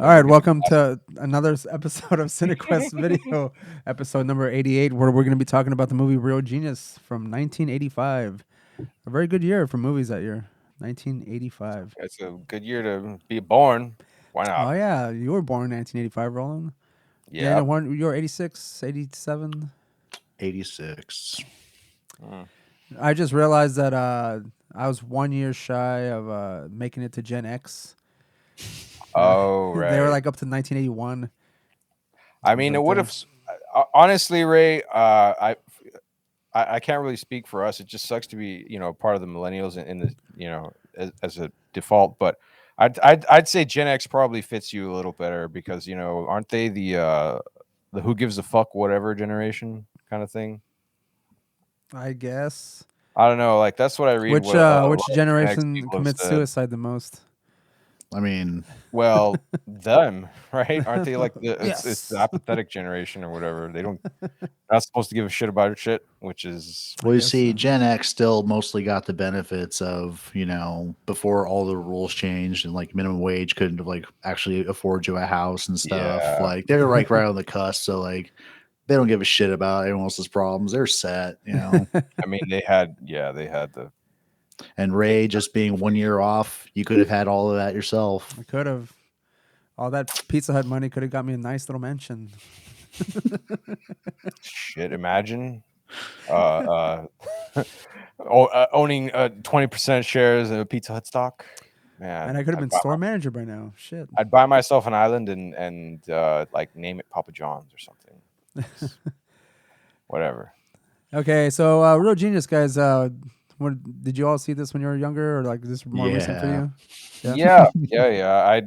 All right, welcome to another episode of CineQuest Video, episode number 88, where we're going to be talking about the movie Real Genius from 1985. A very good year for movies that year, 1985. It's a good year to be born. Why Oh, not? yeah, you were born in 1985, Roland. Yeah. Daniel, you were 86, 87? 86. I just realized that I was 1 year shy of making it to Gen X. Oh, They were right. like up to 1981. I mean, it But, would have. Honestly, Ray. I can't really speak for us. It just sucks to be, part of the millennials in the, as a default. But I'd say Gen X probably fits you a little better because aren't they the who gives a fuck whatever generation kind of thing? I guess. I don't know. Like that's what I read. Which What a lot which of Gen X generation people have commits said. suicide the most? I mean, Well, them, right? Aren't they like it's the Yes. apathetic generation or whatever? They don't not supposed to give a shit about shit, which is well, you guess see, so. Gen X still mostly got the benefits of, before all the rules changed and like minimum wage couldn't like actually afford you a house and stuff. yeah. Like they're like right on the cusp. So like they don't give a shit about everyone else's problems. They're set, I mean they had the And Ray just being 1 year off, you could have had all of that yourself. I could have. All that Pizza Hut money could have got me a nice little mansion. shit. Imagine owning 20% shares of Pizza Hut stock. Man, And I could have been store manager by now. Shit. I'd buy myself an island and like name it Papa John's or something. Whatever. Okay, so Real Genius, guys. What did you all see this when you were younger, or like this more recent for Yeah. you? Yeah.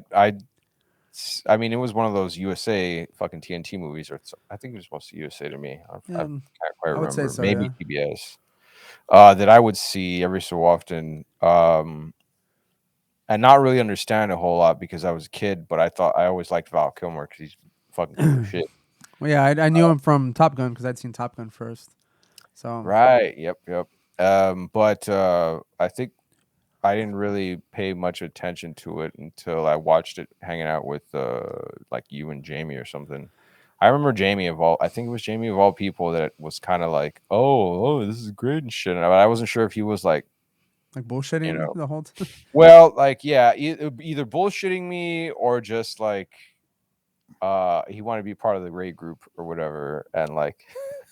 I mean, it was one of those USA fucking TNT movies, I think it was mostly USA to me. I Yeah, can't quite I would say remember. so. Maybe Yeah. TBS. That I would see every so often, and not really understand a whole lot because I was a kid. But I always liked Val Kilmer because he's fucking cool as shit. Well, yeah, I knew him from Top Gun because I'd seen Top Gun first. So Right. Yep. But I think I didn't really pay much attention to it until I watched it hanging out with like you and Jamie or something. I remember I think it was Jamie of all people that was kind of like, oh, this is great and shit. But I wasn't sure if he was like, bullshitting the whole time. well, like, yeah, either bullshitting me or just like, he wanted to be part of the Ray group or whatever. And like,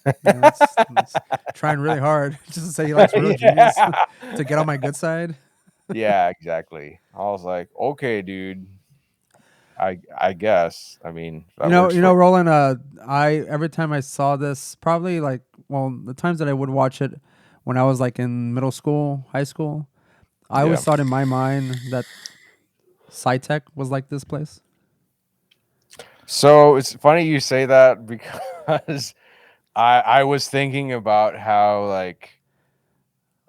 It's trying really hard just to say he likes Real Genius to get on my good side. yeah, exactly. I was like, okay, dude. I guess. I mean, that works for Roland. I every time I saw this, probably like the times that I would watch it when I was like in middle school, high school, I always yeah. thought in my mind that SciTech was like this place. So it's funny you say that because I was thinking about how like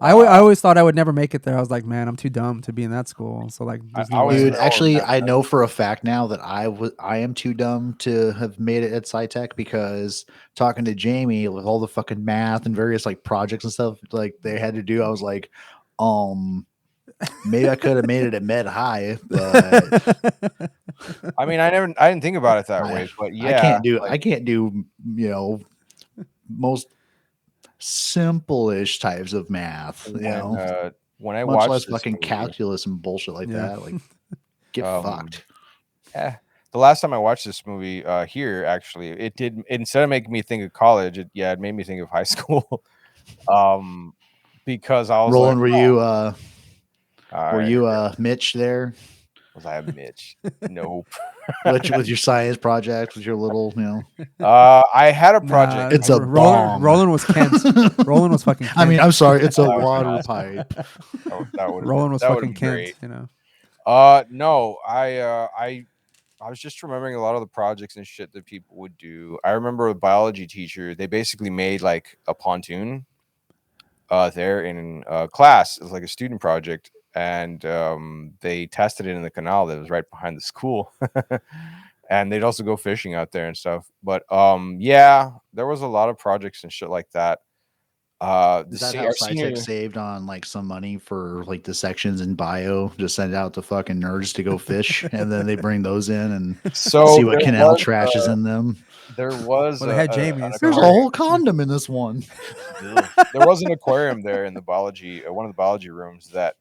I always thought I would never make it there. I was like, man, I'm too dumb to be in that school. So like, there's no I was way. Dude, throwing actually, that. I know for a fact now that I am too dumb to have made it at SciTech because talking to Jamie with all the fucking math and various like projects and stuff like they had to do, I was like, maybe I could have made it at Med High, but I mean, I didn't think about it that way, but I yeah, can't do like, I can't do most simple-ish types of math, when I much watched less this fucking movie, calculus and bullshit like Yeah. that. Like, get um, fucked. the last time I watched this movie here, actually, it did instead of making me think of college, it made me think of high school. Because I was like, Roland, all were right, you Mitch there? was I a Mitch? Nope. With your science project, with your little, I had a Nah, project. it's a bong. Roland was Kent. Roland was fucking Kent. I mean, I'm sorry, it's a That would've been water awesome. pipe. Roland was That would fucking have been Kent. great. No, I was just remembering a lot of the projects and shit that people would do. I remember a biology teacher. They basically made like a pontoon there in class. It was like a student project, and they tested it in the canal that was right behind the school. And they'd also go fishing out there and stuff. But yeah, there was a lot of projects and shit like that. Is that how our SciTech saved on like some money for like the sections in bio? Just send out the fucking nerds to go fish, and then they bring those in and So see what canal trash is in them. there was Well, they had an Jamie. So There's a aquarium. whole condom in this one. Ugh. There was an aquarium there in the biology, one of the biology rooms that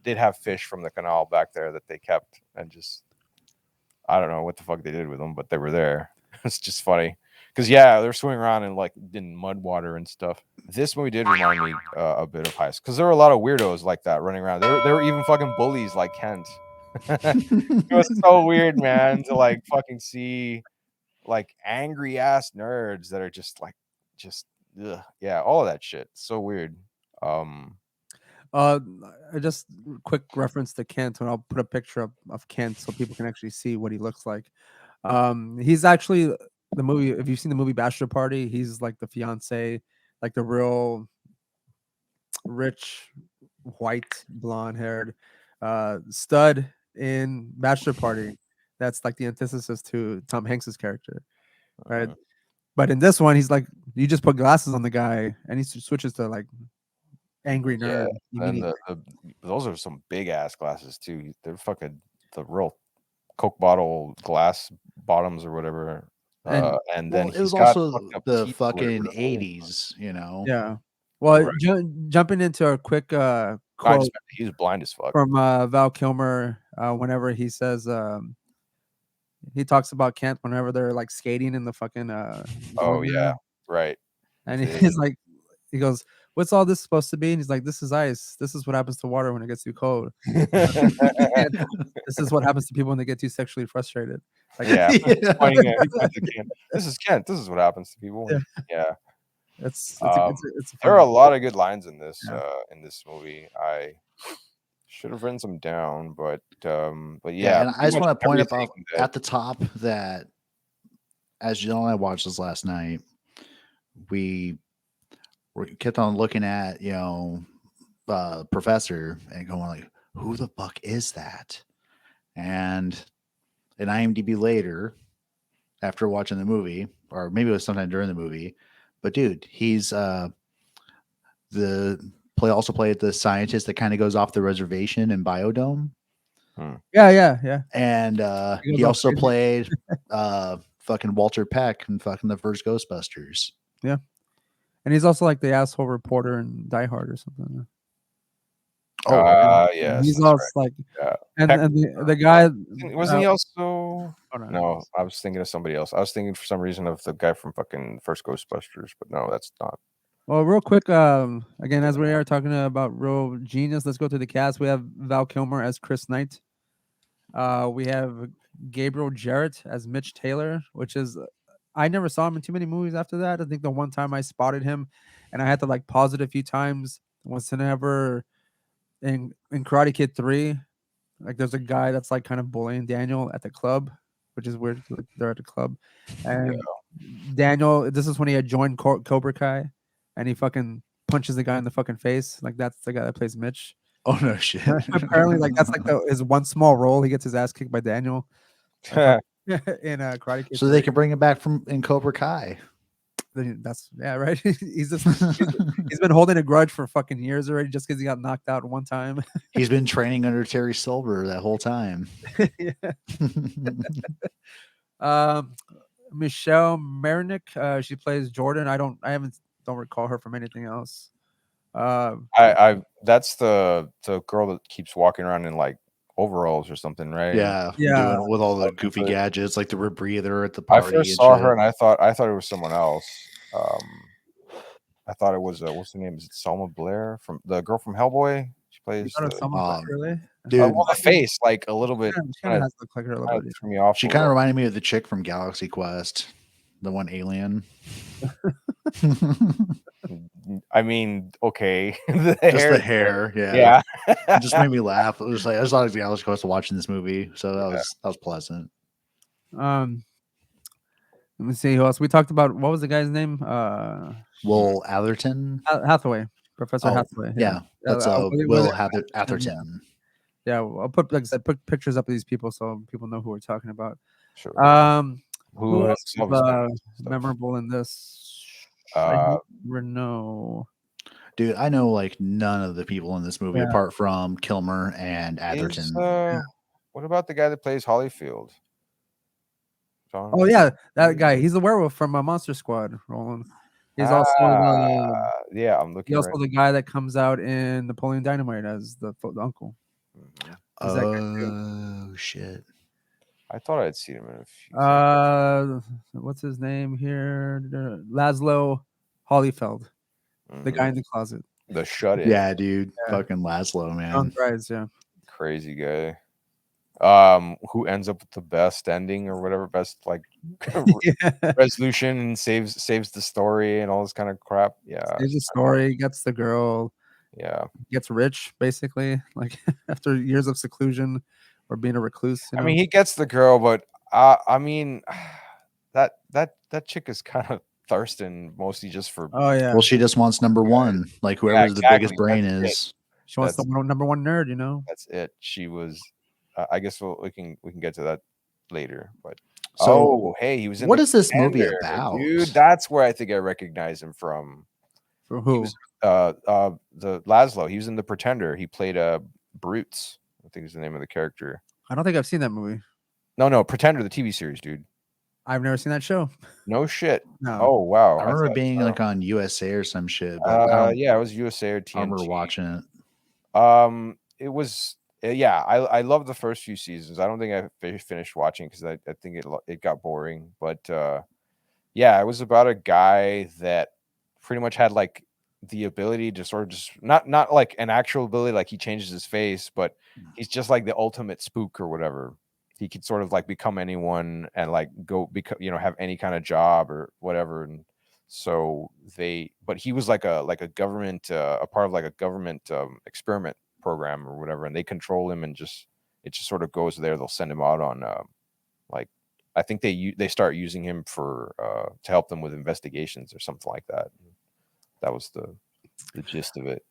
did have fish from the canal back there that they kept, and just I don't know what the fuck they did with them, but they were there. It's just funny because they're swimming around in mud water and stuff. This movie did remind me a bit of high school because there were a lot of weirdos like that running around. There were even fucking bullies like Kent. It was so weird, man, to like fucking see like angry ass nerds that are just ugh. Yeah, all of that shit. So weird. I just quick reference to Kent, and I'll put a picture of Kent so people can actually see what he looks like. He's actually the movie. If you've seen the movie Bachelor Party, he's like the fiance, like the real rich, white, blonde haired stud in Bachelor Party. That's like the antithesis to Tom Hanks's character, right? But in this one, he's like, you just put glasses on the guy, and he switches to like angry Yeah, nerd and immediately. those are some big ass glasses too. They're fucking the real Coke bottle glass bottoms or whatever. And And then Well, it he's was got also fucked up the teeth or fucking whatever. 80s, you know. yeah. Well, Right. jumping into a quick I quote just he was blind as fuck. from Val Kilmer, whenever he says, he talks about Kent whenever they're like skating in the fucking Oh dorm yeah, room, right. and The- he's like, he goes, "What's all this supposed to be?" And he's like, "This is ice. This is what happens to water when it gets too cold. And this is what happens to people when they get too sexually frustrated." Like, yeah, Yeah. pointing at Kent. This is Kent. This is what happens to people. yeah, Yeah. it's a There are funny. a lot of good lines in Yeah. this movie. I should have written some down, but Yeah, yeah, and I pretty just much want to point up everything that at the top that as Jill and I watched this last night, we kept on looking at, Professor and going like, who the fuck is that? And in IMDb later, after watching the movie, or maybe it was sometime during the movie, but dude, he's also played the scientist that kind of goes off the reservation in Biodome. Yeah. And He goes he all also crazy. played fucking Walter Peck in fucking the first Ghostbusters. Yeah, and he's also like the asshole reporter in Die Hard or something. Oh, really? yes, He's that's also right. like, Yeah. and Peck, the guy. wasn't he also? Hold on. No, I was thinking of somebody else. I was thinking for some reason of the guy from fucking first Ghostbusters, but no, that's not. Well, real quick, again, as we are talking about real genius, let's go to the cast. We have Val Kilmer as Chris Knight. We have Gabriel Jarrett as Mitch Taylor, which is I never saw him in too many movies after that. I think the one time I spotted him, and I had to like pause it a few times, was whenever in Karate Kid 3, like there's a guy that's like kind of bullying Daniel at the club, which is weird. Like, they're at the club, and Daniel. This is when he had joined Cobra Kai, and he fucking punches the guy in the fucking face. Like that's the guy that plays Mitch. Oh no shit. Apparently, like that's like his one small role. He gets his ass kicked by Daniel in Karate Kid So they 3. can bring him back from in Cobra Kai. That's right. He's been holding a grudge for fucking years already, just because he got knocked out one time. He's been training under Terry Silver that whole time. Yeah. Um, Michelle Marinick, she plays Jordan. I don't recall her from anything else. I that's the girl that keeps walking around in like overalls or something, right? Yeah, Yeah. doing with all the goofy gadgets like the rebreather at the I party first and saw shit. her and I thought it was someone else. I thought it was what's her name? Is it Selma Blair from the girl from Hellboy? She You plays thought it was someone black, really? dude. well, the face like a little bit She kind of has to look like her a little bit. threw me off. She a kind of little. reminded me of the chick from Galaxy Quest, the one alien. I mean, okay, Just the hair, yeah. It just made me laugh. It was like I was like Galaxy Quest watching this movie, so that was pleasant. Let me see who else we talked about. What was the guy's name? Will Atherton. Hathaway, Professor Hathaway. Yeah, that's Will Atherton. Yeah, I'll put like I said, put pictures up of these people so people know who we're talking about. Sure. Who else Who was memorable in this? I Uh, don't know. Dude, I know like none of the people in this movie Yeah. apart from Kilmer and is Atherton. what about the guy that plays Holyfield? John? Oh yeah, that guy. He's the werewolf from Monster Squad. Roland. He's also yeah, I'm he's looking also right. the guy that comes out in Napoleon Dynamite as the uncle. Mhm. He's that guy too. Oh shit. I thought I'd seen him in a few things. What's his name here? Laszlo Holyfeld, the guy Mhm. in the closet. The Shut-In, Yeah, dude. Yeah. Fucking Laszlo, John man. Grimes, yeah. crazy guy. Who ends up with the best ending or whatever, best like Yeah. resolution and saves the story and all this kind of crap. Yeah, Saves the story, gets the girl, yeah. gets rich, basically, like after years of seclusion or being a recluse, you I know. mean, he gets the girl, but I mean, that chick is kind of thirsting mostly just for. Oh yeah. Well, she just wants number one, like Yeah, whoever's the biggest exactly. brain That's it. is. She wants the That's number one nerd, you know. that's it. She was. I guess we can get to that later. But So, hey, he was in what the is this movie Pretender, about? dude. That's where I think I recognize him from. For He who? was the Laszlo. He was in the Pretender. He played Brutes. I think is the name of the character. I don't think I've seen that movie. No, Pretender, the TV series, dude. I've never seen that show. No shit. No. Oh wow. I remember it being like on USA or some shit, but I don't Yeah, it was USA or TNT. remember watching it. It was yeah. I love the first few seasons. I don't think I finished watching because I think it got boring. But yeah, it was about a guy that pretty much had like the ability to sort of just not like an actual ability, like he changes his face, but he's just like the ultimate spook or whatever. He could sort of like become anyone and like go become have any kind of job or whatever. And so but he was like a government a part of like a government experiment program or whatever, and they control him and it just sort of goes there. They'll send him out on like I think they start using him for to help them with investigations or something like that. That was the gist of it.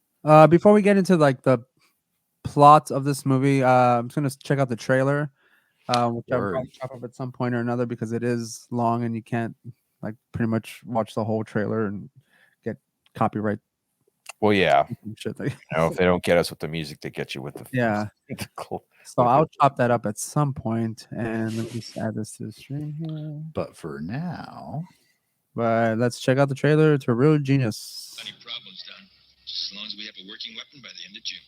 Before we get into like the plot of this movie, I'm just gonna check out the trailer, which I'll Word. probably chop up at some point or another because it is long and you can't like pretty much watch the whole trailer and get copyright Well, yeah, shit. Like, if they don't get us with the music, they get you with the yeah. the cl- So with I'll it. chop that up at some point, and let me just add this to the stream here. But for now, But let's check out the trailer to Real Genius. Any problems done? Just as long as we have a working weapon by the end of June.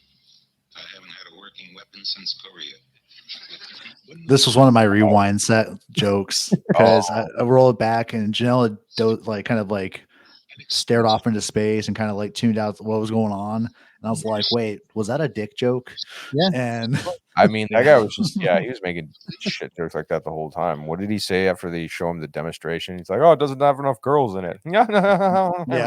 I haven't had a working weapon since Korea. this was one of my rewind set jokes because I roll it back and Janela kind of like stared off into space and kind of like tuned out what was going on. And I was like, wait, was that a dick joke? Yeah. And I mean, that guy was just he was making shit jokes like that the whole time. What did he say after they show him the demonstration? He's like, "Oh, it doesn't have enough girls in it." yeah,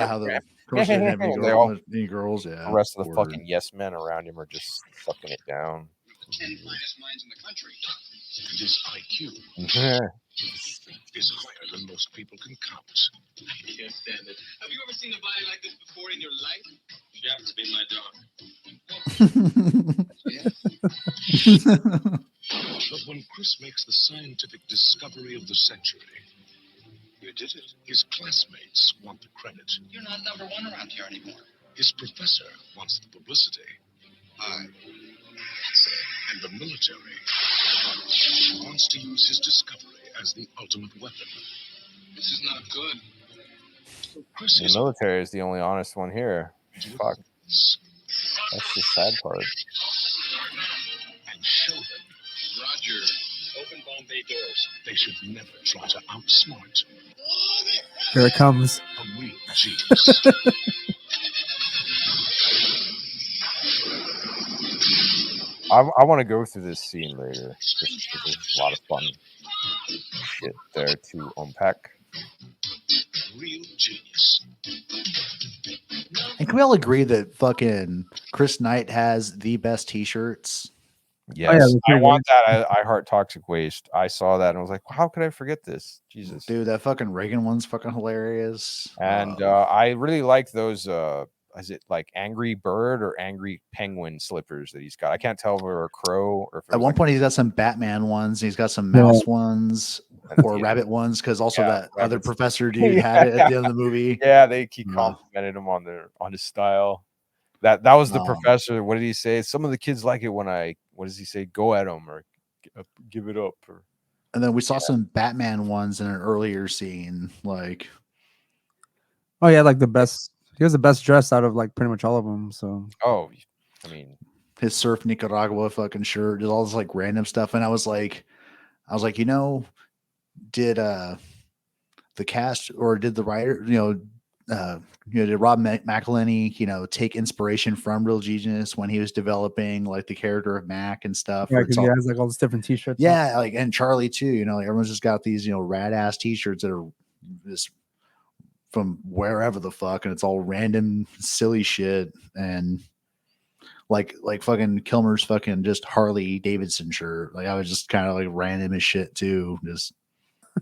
how the commercial didn't have any, They all- any girls. Yeah, the rest of the Word. fucking yes men around him are just sucking it down. 10 finest minds in the country. His IQ is higher than most people can count. I can't stand it. Have you ever seen a body like this before in your life? You happen to be my dog. But when Chris makes the scientific discovery of the century, you did it. His classmates want the credit. You're not number one around here anymore. His professor wants the publicity. And the military wants to use his discovery as the ultimate weapon. This is not good. So Chris The is military is the only honest one here. Fuck, that's the sad part. and show them. Roger. Open Bombay doors. They should never try to outsmart Here it comes. a real genius. I want to go through this scene later. Just because there's a lot of fun shit there to unpack. Real genius. And can we all agree that fucking Chris Knight has the best T-shirts? Yes, that's I pretty want that. I heart toxic waste. I saw that and I was like, how could I forget this? Jesus. Dude, that fucking Reagan one's fucking hilarious. And I really like those. Is it like Angry Bird or Angry Penguin slippers that he's got? I can't tell if they're a crow or if it At was one like, point, he's got some Batman ones. He's got some mouse ones. or rabbit ones, because also that other rabbits. professor dude had it at the end of the movie. Yeah, he complimented him on his style. That was the professor. What did he say? Some of the kids like it when what does he say? Go at them or give it up. Or and then we saw some Batman ones in an earlier scene, like. Oh yeah, like the best. He was the best dressed out of like pretty much all of them. So. Oh, I mean, his Surf Nicaragua fucking shirt, just all this like random stuff, and I was like, you know, did the cast or did the writer, did Rob McElhenney, take inspiration from Real Genius when he was developing like the character of Mac and stuff? Yeah, because he has like all these different T-shirts. Yeah, like and Charlie too. Like everyone's just got these rad ass T-shirts that are just from wherever the fuck, and it's all random silly shit and. Like fucking Kilmer's fucking just Harley Davidson shirt. Like I was just kind of like random as shit too. Just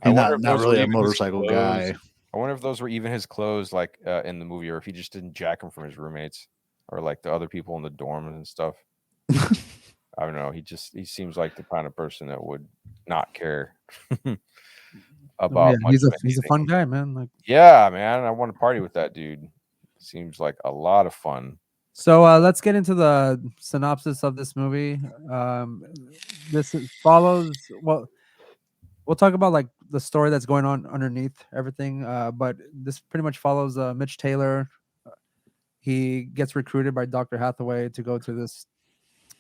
not really a motorcycle guy. I wonder if those were even his clothes, like in the movie, or if he just didn't jack them from his roommates or like the other people in the dorm and stuff. I don't know. He seems like the kind of person that would not care about. He's a fun guy, man. Like, yeah, man. I want to party with that dude. Seems like a lot of fun. So let's get into the synopsis of this movie. This follows. Well, we'll talk about like the story that's going on underneath everything. But this pretty much follows Mitch Taylor. He gets recruited by Dr. Hathaway to go to this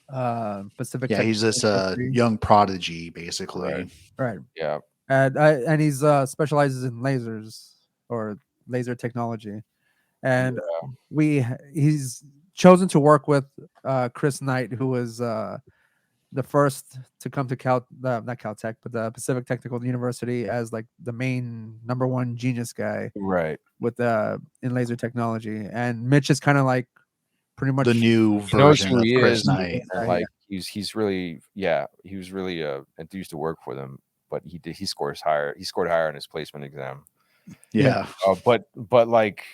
Pacific. Yeah, he's this young prodigy, basically. Right. Yeah. And he's specializes in lasers or laser technology, and he's chosen to work with Chris Knight, who was the first to come to not Caltech, but the Pacific Technical University as like the main #1 genius guy, right? With in laser technology, and Mitch is kind of like pretty much the new version of Chris Knight. Like he's really he was really enthused to work for them, but he scored higher. He scored higher on his placement exam. Yeah, but like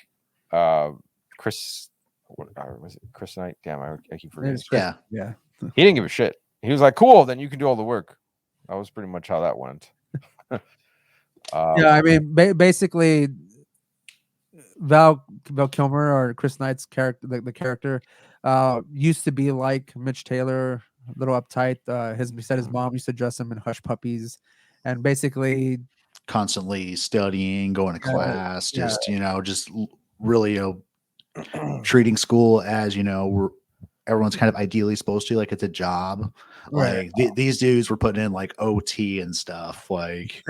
Chris. What was it? Chris Knight? Damn, I keep forgetting. Yeah. He didn't give a shit. He was like, "Cool, then you can do all the work." That was pretty much how that went. Yeah, I mean, basically, Val Kilmer or Chris Knight's character, the character, used to be like Mitch Taylor, a little uptight. He said his mom used to dress him in hush puppies, and basically constantly studying, going to class, just really treating school as everyone's kind of ideally supposed to, like it's a job. Right. Like these dudes were putting in like OT and stuff, like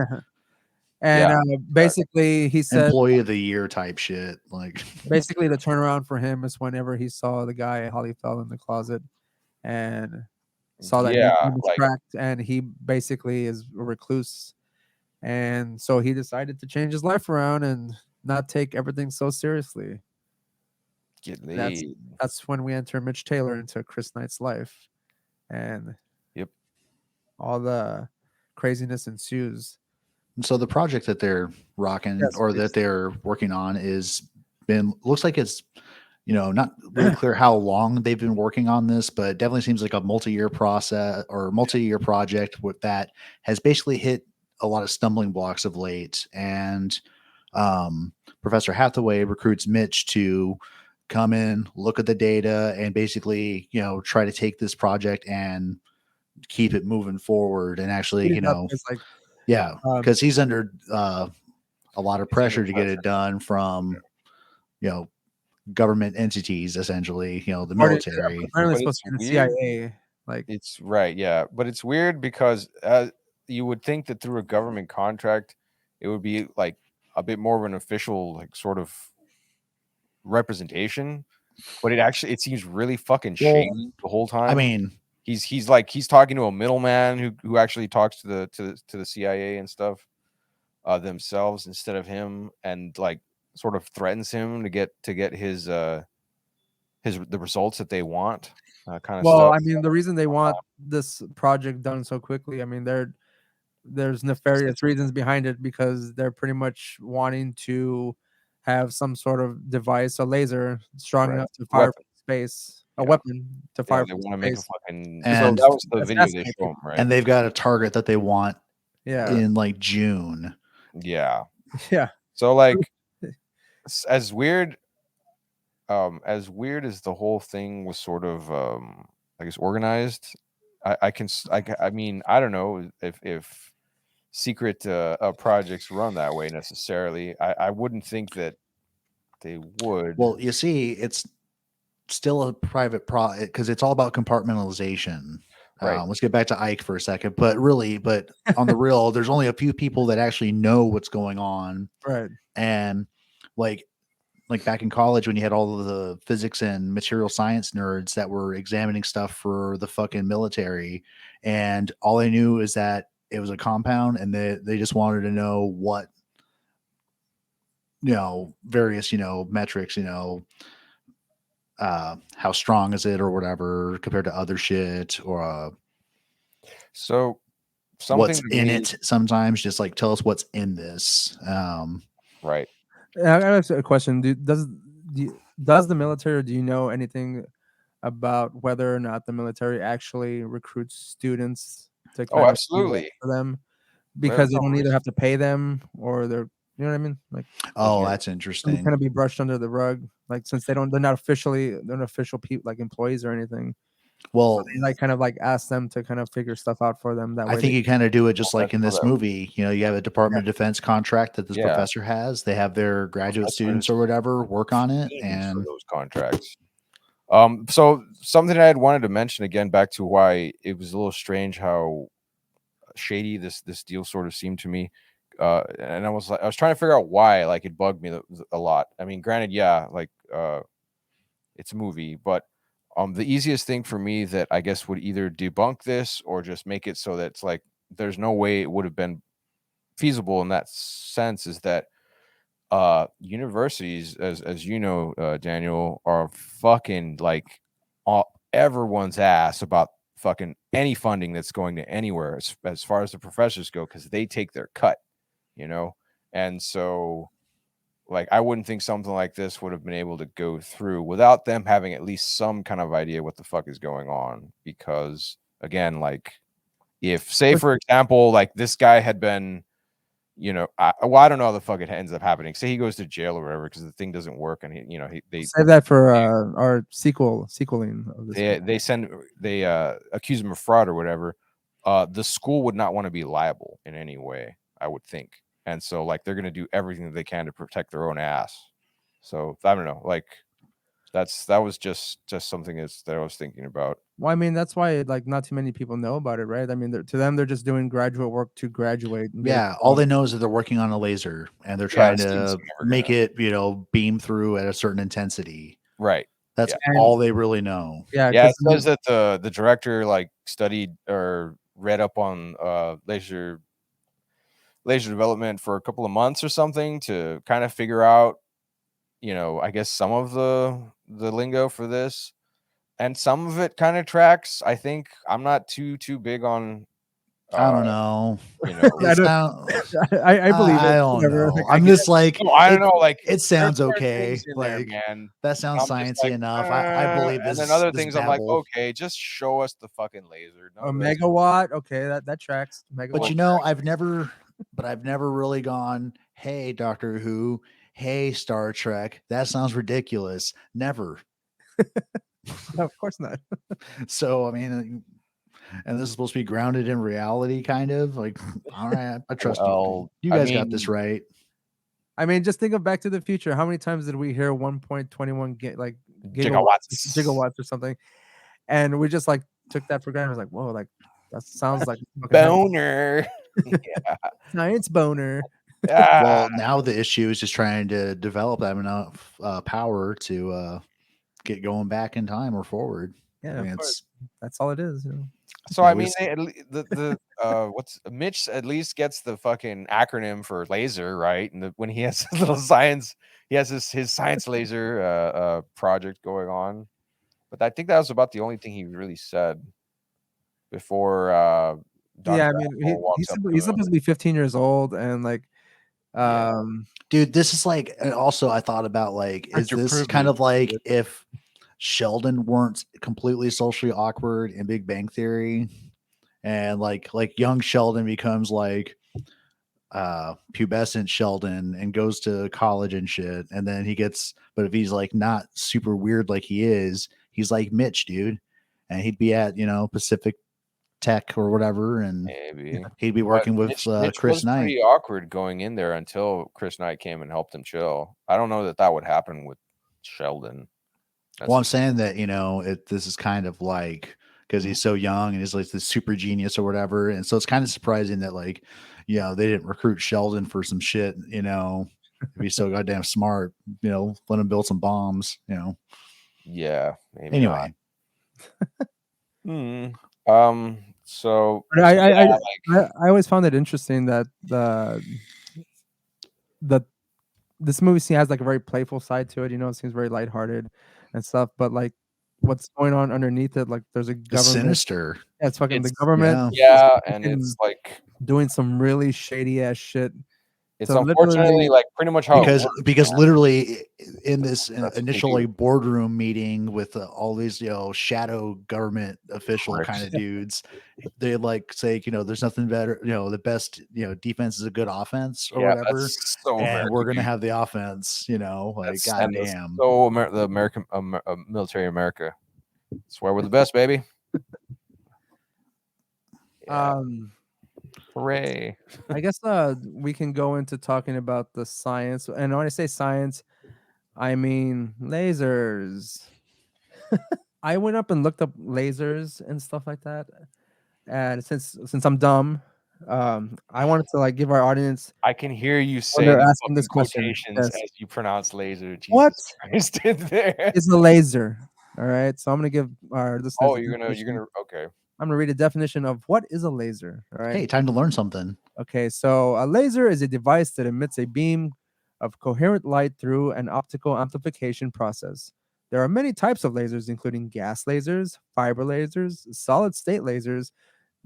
and basically he said employee of the year type shit. Like basically the turnaround for him is whenever he saw the guy Holly fell in the closet and saw that he was cracked, and he basically is a recluse, and so he decided to change his life around and not take everything so seriously. That's when we enter Mitch Taylor into Chris Knight's life, and all the craziness ensues. And so the project that they're rocking that they're working on looks like it's not really clear how long they've been working on this, but it definitely seems like a multi-year process or multi-year project with that has basically hit a lot of stumbling blocks of late. And Professor Hathaway recruits Mitch to come in, look at the data, and basically, try to take this project and keep it moving forward. And actually, because he's under a lot of pressure to get it done from, government entities, essentially, the military. Apparently supposed to be the CIA. Like it's right, yeah, but it's weird because you would think that through a government contract, it would be like a bit more of an official, like sort of representation, but it seems really fucking shady the whole time. I mean, he's talking to a middleman who actually talks to the CIA and stuff themselves instead of him, and like sort of threatens him to get his the results that they want, kind of stuff. I mean, the reason they want this project done so quickly, I mean, there's nefarious reasons behind it, because they're pretty much wanting to have some sort of device, a laser strong enough to fire from space, a weapon to fire from space. Make a fucking. And so that was the video they showed, right? And they've got a target that they want Yeah. in like June. Yeah. Yeah. So like as weird as the whole thing was sort of I guess organized, I mean, I don't know if secret projects run that way necessarily. I wouldn't think that they would. Well, you see, it's still a private because it's all about compartmentalization. Right. Let's get back to Ike for a second, but on the real, there's only a few people that actually know what's going on, Right. and like back in college when you had all of the physics and material science nerds that were examining stuff for the fucking military, and all they knew is that it was a compound, and they just wanted to know what, various, metrics, how strong is it or whatever compared to other shit, or So something what's to in me, it. Sometimes just like tell us what's in this. right? I got a question. Does the military, or do you know anything about whether or not the military actually recruits students to Oh, kind of do work absolutely. for them? There's Because they no don't either reason. have to pay them, or they're, you know what I mean? Like, Oh, Mhm. that's can interesting. kind of be brushed under the rug. Like, since they're not official people, like employees or anything. So Well, they like kind of like ask them to kind of figure stuff out for them. That I way think they you kind of do it just That's like in for this that. movie. You have a Department of Defense contract that this Yeah, professor has. They have their graduate students professors or whatever work on it, fiend for and those contracts. So something I had wanted to mention again, back to why it was a little strange how shady this deal sort of seemed to me. And I was trying to figure out why, like, it bugged me a lot. I mean, granted, yeah, like it's a movie, but the easiest thing for me that I guess would either debunk this or just make it so that it's like there's no way it would have been feasible in that sense is that universities, as you know, Daniel, are fucking like everyone's ass about fucking any funding that's going to anywhere as far as the professors go, because they take their cut, you know. And so like I wouldn't think something like this would have been able to go through without them having at least some kind of idea what the fuck is going on, because again, like, if, say, for example, like this guy had been, I don't know how the fuck it ends up happening. Say he goes to jail or whatever because the thing doesn't work, and save that for our sequeling of this movie. they accuse him of fraud or whatever. The school would not want to be liable in any way, I would think, and so like they're gonna do everything that they can to protect their own ass. So I don't know, like that was just something that I was thinking about. Well, I mean, that's why like not too many people know about it, right? I mean, to them, they're just doing graduate work to graduate and get a yeah, all job. they know is that they're working on a laser and they're Yeah, trying the students to are never make gonna. it, beam through at a certain intensity. Right. That's Yeah. And all they really know. yeah, Yeah, it because says that the director like studied or read up on laser development for a couple of months or something to kind of figure out, I guess some of the lingo for this, and some of it kind of tracks. I think I'm not too big on I uh don't know. I It's don't, not. I believe I it. don't Whatever. know. Like, I I'm get just like no, I don't it. know, like It there's sounds certain okay. things in there, Like man. that And sounds I'm just sciencey like, enough. I believe and then this other this things I'm like, babble. okay, just show us the fucking laser. None a of this. megawatt. Okay, that tracks. But Megawatt. I've never really gone, hey, Doctor Who, hey, Star Trek. That sounds ridiculous. Never. No, of course not. So, I mean, and this is supposed to be grounded in reality, kind of like, all right, I trust you. Well, You I guys got this mean, right. I mean, just think of Back to the Future. How many times did we hear 1.21 gigawatts. gigawatts or something? And we just like took that for granted. I was like, whoa, like that sounds like fucking Boner. Yeah. science boner. Ah, Well, now the issue is just trying to develop that enough power to get going back in time or forward. Yeah, I mean, of course. it's That's all it is. so I we mean, just they, the what's Mitch at least gets the fucking acronym for laser, right? And when he has his little science, he has his science laser project going on. But I think that was about the only thing he really said before Yeah, Dr. I mean, Apple walks up to he's him. supposed to be 15 years old, and like, Yeah, dude, this is like, and also I thought about like, is Dr. this kind Privilege. of like if Sheldon weren't completely socially awkward in Big Bang Theory, and like young Sheldon becomes like pubescent Sheldon and goes to college and shit, and then but if he's like not super weird like he is, he's like Mitch, dude, and he'd be at Pacific Tech or whatever, and Maybe. he'd be But working with Mitch Chris was Knight. pretty awkward going in there until Chris Knight came and helped him chill. I don't know that would happen with Sheldon. Well, I'm saying that this is kind of like because he's so young and he's like this super genius or whatever, and so it's kind of surprising that like they didn't recruit Sheldon for some shit. If he's so goddamn smart, let him build some bombs. Yeah, maybe Anyway, not. So But yeah, I always found it interesting that the this movie scene has like a very playful side to it. It seems very lighthearted and stuff. But like, what's going on underneath it? Like, there's a it's government. sinister. Yeah, it's fucking the It's- government. yeah, is and it's fucking like doing some really shady ass shit. it's So unfortunately literally, like pretty much how it because works. because literally in this That's what they initial do. like boardroom meeting with all these shadow government official Pricks. kind of dudes, they like say there's nothing better, the best defense is a good offense or Yeah, whatever, that's so and American. we're gonna dude. have the offense, like That's and goddamn. so the American military America. That's why we're the best, baby. Yeah, um, hooray! I guess we can go into talking about the science. And when I say science, I mean lasers. I went up and looked up lasers and stuff like that. And since I'm dumb, I wanted to like give our audience I can hear you when they're saying asking fucking this question. quotations Yes. as you pronounce laser. What Jesus Christ, in there. is a laser? All right. So I'm gonna give our listeners Oh, a you're definition. gonna okay. I'm gonna read a definition of what is a laser. All right. Hey, time to learn something. Okay, so a laser is a device that emits a beam of coherent light through an optical amplification process. There are many types of lasers, including gas lasers, fiber lasers, solid state lasers,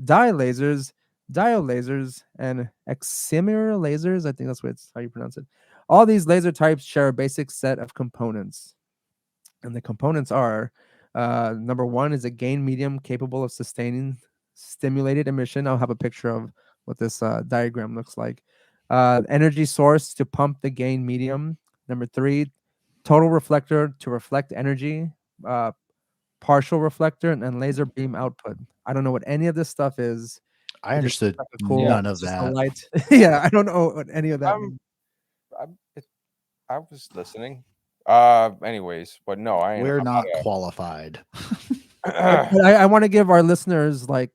dye lasers, diode lasers, and excimer lasers. I think that's how you pronounce it. All these laser types share a basic set of components. And the components are number one is a gain medium capable of sustaining stimulated emission. I'll have a picture of what this diagram looks like. Energy source to pump the gain medium. Number three, total reflector to reflect energy. Partial reflector and laser beam output. I don't know what any of this stuff is. I It just understood looks like a cool, none of it's just a that. light. Yeah, I don't know what any of that I'm, means. I was listening. Anyways, but no, We're I'm not qualified. But I want to give our listeners like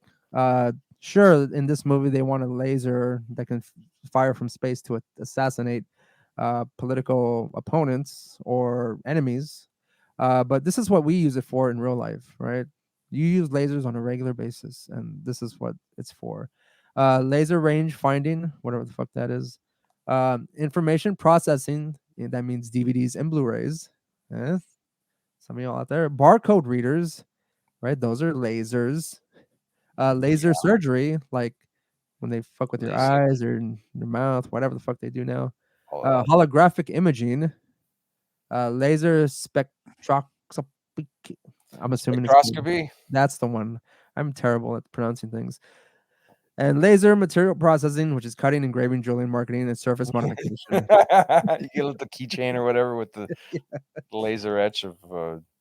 sure in this movie they want a laser that can fire from space to assassinate political opponents or enemies, but this is what we use it for in real life, right? You use lasers on a regular basis, and this is what it's for. Laser range finding, whatever the fuck that is. Information processing, that means DVDs and Blu-rays. Eh, some of y'all out there, barcode readers, right? Those are lasers. Laser surgery, like when they fuck with your Laser. eyes or in your mouth, whatever the fuck they do now. All of that. Holographic imaging, laser spectroscopy. I'm assuming Spectroscopy. that's the one. I'm terrible at pronouncing things. And laser material processing, which is cutting, engraving, drilling, marketing, and surface modification. You get the keychain or whatever with the laser etch of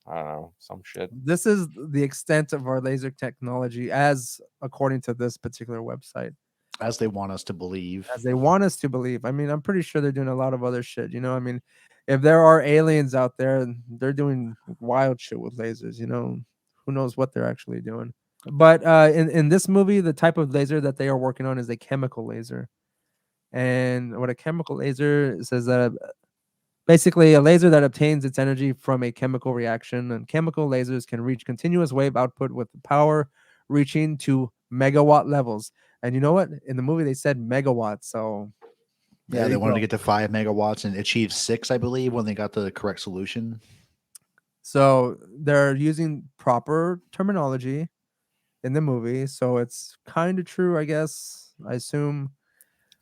I don't know, some shit. This is the extent of our laser technology, as according to this particular website. As they want us to believe. As they want us to believe. I mean, I'm pretty sure they're doing a lot of other shit. I mean, if there are aliens out there, they're doing wild shit with lasers. Who knows what they're actually doing. But in this movie, the type of laser that they are working on is a chemical laser. And what a chemical laser says that basically a laser that obtains its energy from a chemical reaction, and chemical lasers can reach continuous wave output with power reaching to megawatt levels. And you know what? In the movie, they said megawatts. So Yeah, they wanted to get to 5 megawatts and achieve 6, I believe, when they got the correct solution. So they're using proper terminology in the movie. So it's kind of true, I guess. I assume.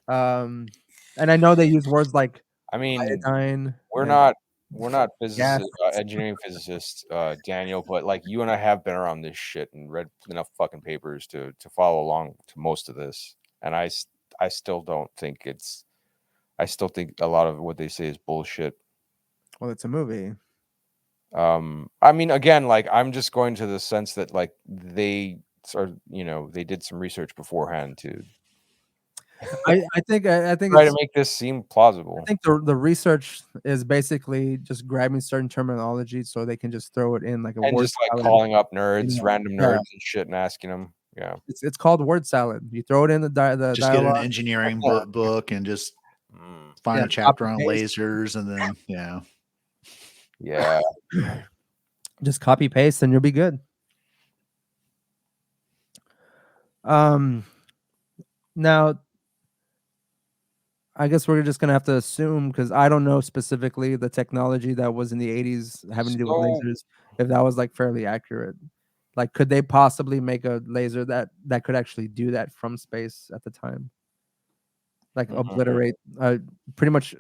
And I know they use words like I mean, iodine. we're and not we're not Gas. physicists, engineering physicists, Daniel, but like you and I have been around this shit and read enough fucking papers to follow along to most of this, and I still don't think it's. I still think a lot of what they say is bullshit. Well, it's a movie. I mean, again, like I'm just going to the sense that like they sort of, they did some research beforehand to I think try to it's make this seem I plausible. think the research is basically just grabbing certain terminology so they can just throw it in like a And word just like salad. calling up You nerds, know? random Yeah, nerds and shit, and asking them. Yeah. it's called word salad. You throw it in the Just get an dialogue. engineering book and just Mm, find Yeah, a chapter copy on paste. lasers, and then yeah. Just copy paste, and you'll be good. Now I guess we're just gonna have to assume because I don't know specifically the technology that was in the 80s having to do with So lasers, if that was like fairly accurate. Like, could they possibly make a laser that could actually do that from space at the time? Like mhm. pretty much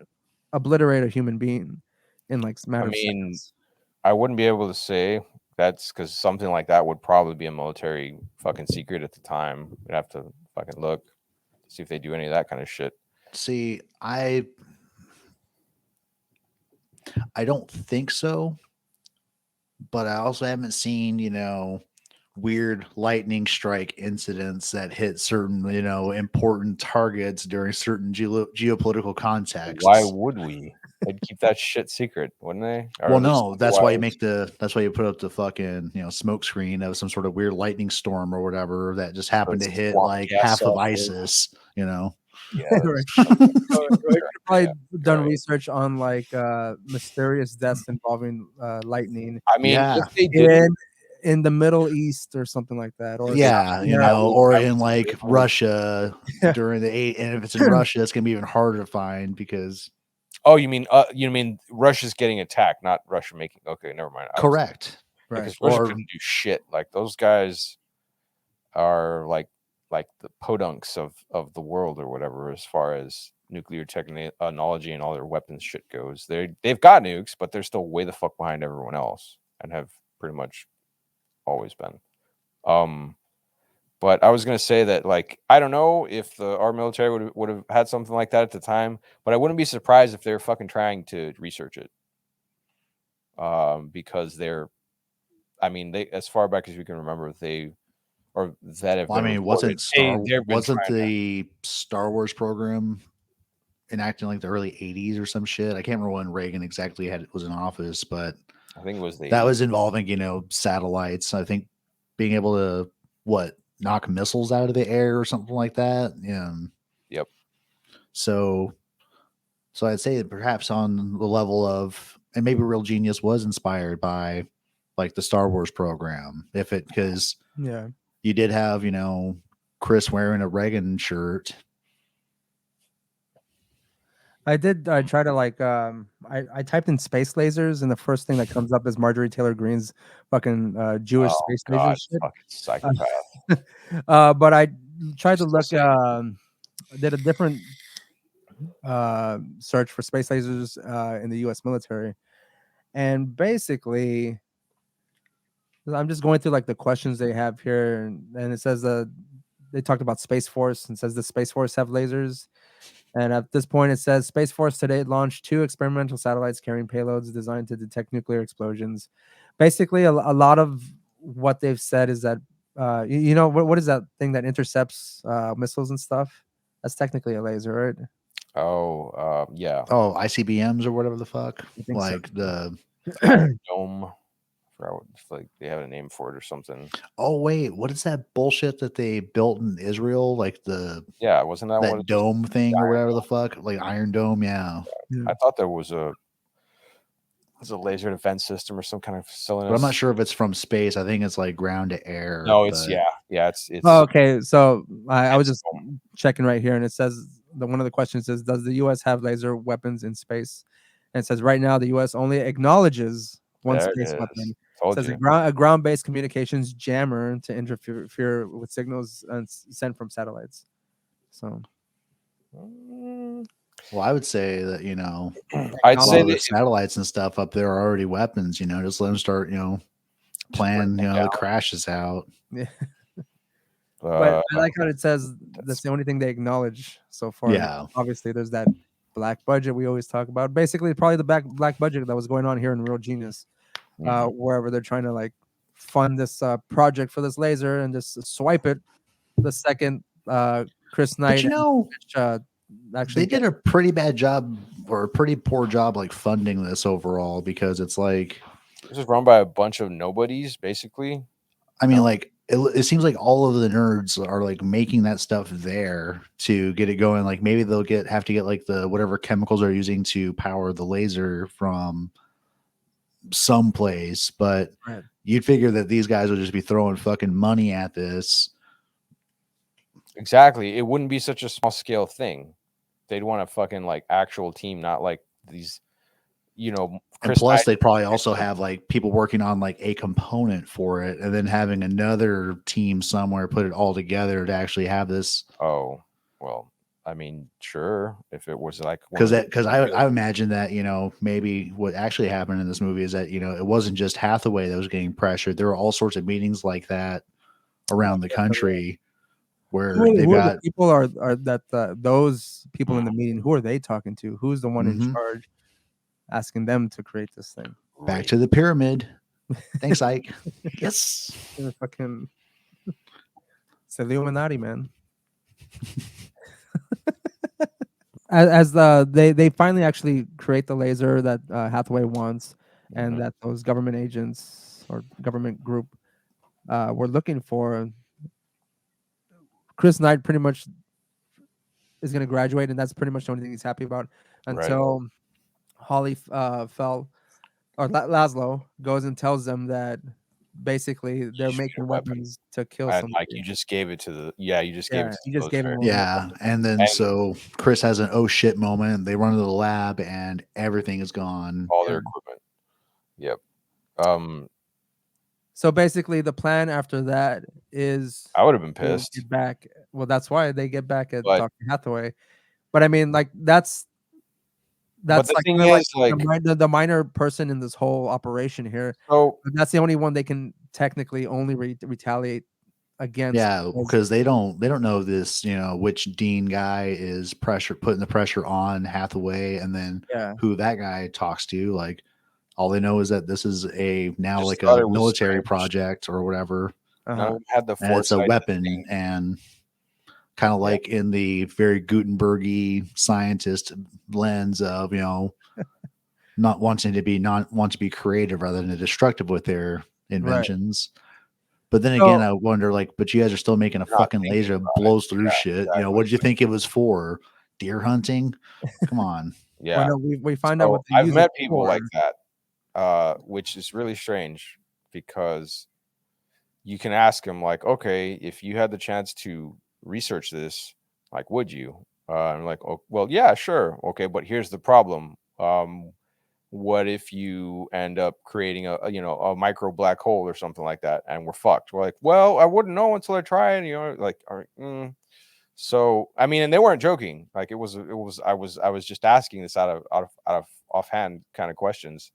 obliterate a human being in like I matter of mean, seconds. I wouldn't be able to say that's because something like that would probably be a military fucking secret at the time. We'd have to fucking look, see if they do any of that kind of shit. see, I don't think so, but I also haven't seen, weird lightning strike incidents that hit certain, important targets during certain geopolitical Why contexts. would we? They'd keep that shit secret, wouldn't they? Or Well, at least no, that's why you otherwise. make that's why you put up the fucking, smoke screen of some sort of weird lightning storm or whatever that just So happened to it's hit swamp like gas half of software. ISIS. Yeah, Right. that's okay. Or it could probably Yeah, done right. research on like mysterious deaths involving lightning I mean, if Yeah. they didn't, in the Middle East or something like that, or yeah, Yeah, I or would in say like Russia during the eight, and if it's in Russia, it's gonna be even harder to find because Oh, you mean Russia's getting attacked, not Russia making. Okay, never mind. I was correct. right. because Russia Or couldn't do shit. Like those guys are like the podunks of the world or whatever as far as nuclear technology and all their weapons shit goes. They've got nukes, but they're still way the fuck behind everyone else and have pretty much always been. Um, but I was gonna say that like I don't know if our military would have had something like that at the time, but I wouldn't be surprised if they're fucking trying to research it. Because I mean, they as far back as we can remember, they or that have well, I been mean, reported. They've been wasn't trying to. the Star Wars program enacted in like the early '80s or some shit? I can't remember when Reagan exactly was in office, but I think it was the that 80s. was involving satellites. I think being able to knock missiles out of the air or something like that. Yeah. Yep. So I'd say that perhaps on the level of, and maybe Real Genius was inspired by like the Star Wars program, because Yeah. you did have, Chris wearing a Reagan shirt. I try to like I typed in space lasers and the first thing that comes up is Marjorie Taylor Greene's fucking Jewish Oh space laser God, shit. fucking psychopath. But I tried to Still look saying did a different search for space lasers in the US military. And basically I'm just going through like the questions they have here and it says they talked about Space Force and says the Space Force have lasers. And at this point, it says Space Force today launched 2 experimental satellites carrying payloads designed to detect nuclear explosions. Basically, a lot of what they've said is that, what is that thing that intercepts missiles and stuff? That's technically a laser, right? Oh, yeah. Oh, ICBMs or whatever the fuck. I think so. Like the, Iron Dome. I forgot what it's like they have a name for it or something. oh, wait, what is that bullshit that they built in Israel? Like Yeah, wasn't that what that it was? dome thing or Iron whatever the Dome? fuck? Like Iron Dome. Yeah. Yeah. I thought there was a laser defense system or some kind of But I'm not silliness. sure if it's from space. I think it's like ground to air, No, it's but yeah, Oh, it's okay. So I was it's just checking right here, and it says one of the questions is, does the U.S. have laser weapons in space? And it says right now the U.S. only acknowledges one there space it is. weapon. It Told says you. a ground-based communications jammer to interfere with signals sent from satellites. So Mm, Well, I would say that I'd a lot say of the that satellites and stuff up there are already weapons. Just let them start. just bring Plan. them The crashes out. Yeah. down. But I like how it says that's the only thing they acknowledge so far. Yeah. Obviously, there's that black budget we always talk about. Basically, probably the black budget that was going on here in Real Genius, Mhm. wherever they're trying to like fund this project for this laser and just swipe it the second Chris But Knight and actually they did a pretty bad job or a pretty poor job like funding this overall, because it's like, This is run by a bunch of nobodies, basically. I mean, No. like it seems like all of the nerds are like making that stuff there to get it going. Like maybe they'll have to get like the whatever chemicals they're using to power the laser from someplace, but Right. you'd figure that these guys would just be throwing fucking money at this. Exactly. It wouldn't be such a small scale thing. They'd want a fucking like actual team, not like these, And Chris plus, Knight. they'd probably also have like people working on like a component for it, and then having another team somewhere put it all together to actually have this. Oh, well, I mean, sure. If it was like one Because of the I imagine that maybe what actually happened in this movie is that it wasn't just Hathaway that was getting pressured. There were all sorts of meetings like that around the country where they've who are the got. people are that those people in the meeting? Who are they talking to? Who's the one in Mhm. charge, asking them to create this thing? Back to the pyramid. Thanks, Ike. Yes. Fucking it's the Illuminati, man. As they finally actually create the laser that Hathaway wants, and that those government agents or government group were looking for. Chris Knight pretty much is going to graduate, and that's pretty much the only thing he's happy about until Holly fell or Laszlo goes and tells them that basically they're making weapons to kill And somebody. like you just gave it to the you just gave it to he the just gave him military. Yeah, and then so Chris has an oh shit moment. They run to the lab and everything is gone. All their equipment. Yep. So basically, the plan after that is I would have been to pissed. get back. Well, that's why they get back at But- Dr. Hathaway. But I mean, like that's But the like thing kinda is, like, the minor person in this whole operation here. so But that's the only one they can technically only retaliate against. Yeah, because they don't know this, which Dean guy is putting the pressure on Hathaway, and then Yeah. who that guy talks to. Like all they know is that this is now Just like thought a it was military strange. project or whatever, none of them had the and it's a foresight to weapon, think. and kind of Yeah. like in the very Gutenbergy scientist lens of not wanting to be creative rather than destructive with their inventions. But then again, I wonder, like, but you guys are still making a You're not fucking thinking laser that about blows it. through Yeah, shit. exactly. What did you think it was for? Deer hunting? Come on. Yeah. Well, no, we find out So what they I've use met it people for. like that, which is really strange because you can ask them, like, okay, if you had the chance to research this, like, would you? I'm like, oh, well, yeah, sure. Okay, but here's the problem. What if you end up creating a micro black hole or something like that, and we're fucked? We're like, well, I wouldn't know until I try it. Like, all right. So I mean, and they weren't joking. Like it was I was just asking this out of offhand kind of questions,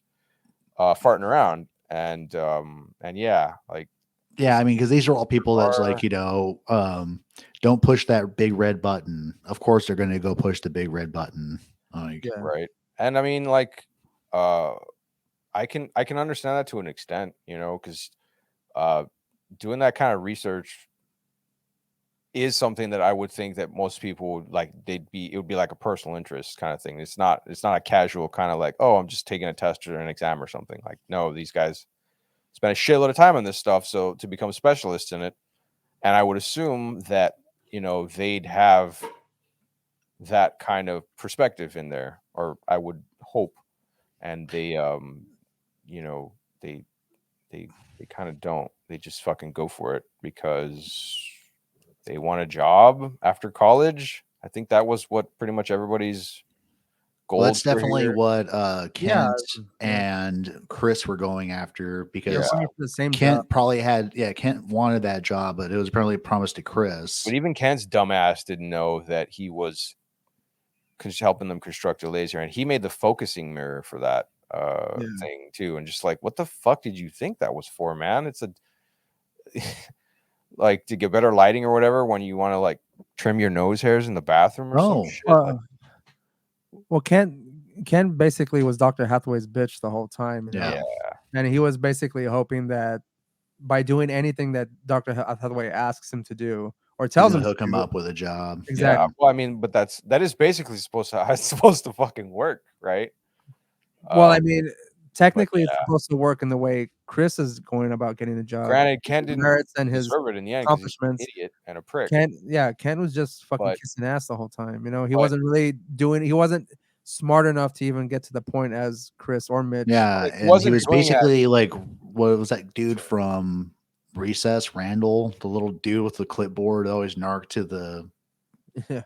farting around, and yeah, like Yeah, I mean, because these are all people that's like, are- don't push that big red button. Of course, they're going to go push the big red button. Like, Yeah. right. And I mean, like, I can understand that to an extent, because doing that kind of research is something that I would think that most people would like. It would be like a personal interest kind of thing. It's not a casual kind of like, oh, I'm just taking a test or an exam or something. Like, no, these guys spend a shitload of time on this stuff, so to become specialists in it, and I would assume that they'd have that kind of perspective in there, or I would hope, and they they kind of don't. They just fucking go for it because they want a job after college. I think that was what pretty much everybody's goals well, that's were definitely here. what Yeah, Kent and Chris were going after, They're because going for the same Kent job. probably Kent wanted that job, but it was apparently promised to Chris. But even Kent's dumbass didn't know that he was helping them construct a laser, and he made the focusing mirror for that Yeah. thing too. And just like, what the fuck did you think that was for, man? It's a like to get better lighting or whatever when you want to like trim your nose hairs in the bathroom or some Oh. shit. Like, Well, Ken basically was Dr. Hathaway's bitch the whole time, you know? Yeah. And he was basically hoping that by doing anything that Dr. Hathaway asks him to do or He's tells gonna him to hook him do, up with a job. exactly. yeah. Well, I mean, but that is basically supposed to how it's supposed to fucking work, right? Well, I mean, technically, it's yeah. supposed to work in the way Chris is going about getting the job. Granted, Ken His didn't merits and his deserve it in the end because he's an accomplishments. idiot and a prick. Ken was just fucking But- kissing ass the whole time. You know, he but- wasn't really he wasn't smart enough to even get to the point as Chris or Mitch. Yeah, Like, he and he wasn't was doing that- basically like, what was that dude from Recess? Randall, the little dude with the clipboard, always narc to the Yeah.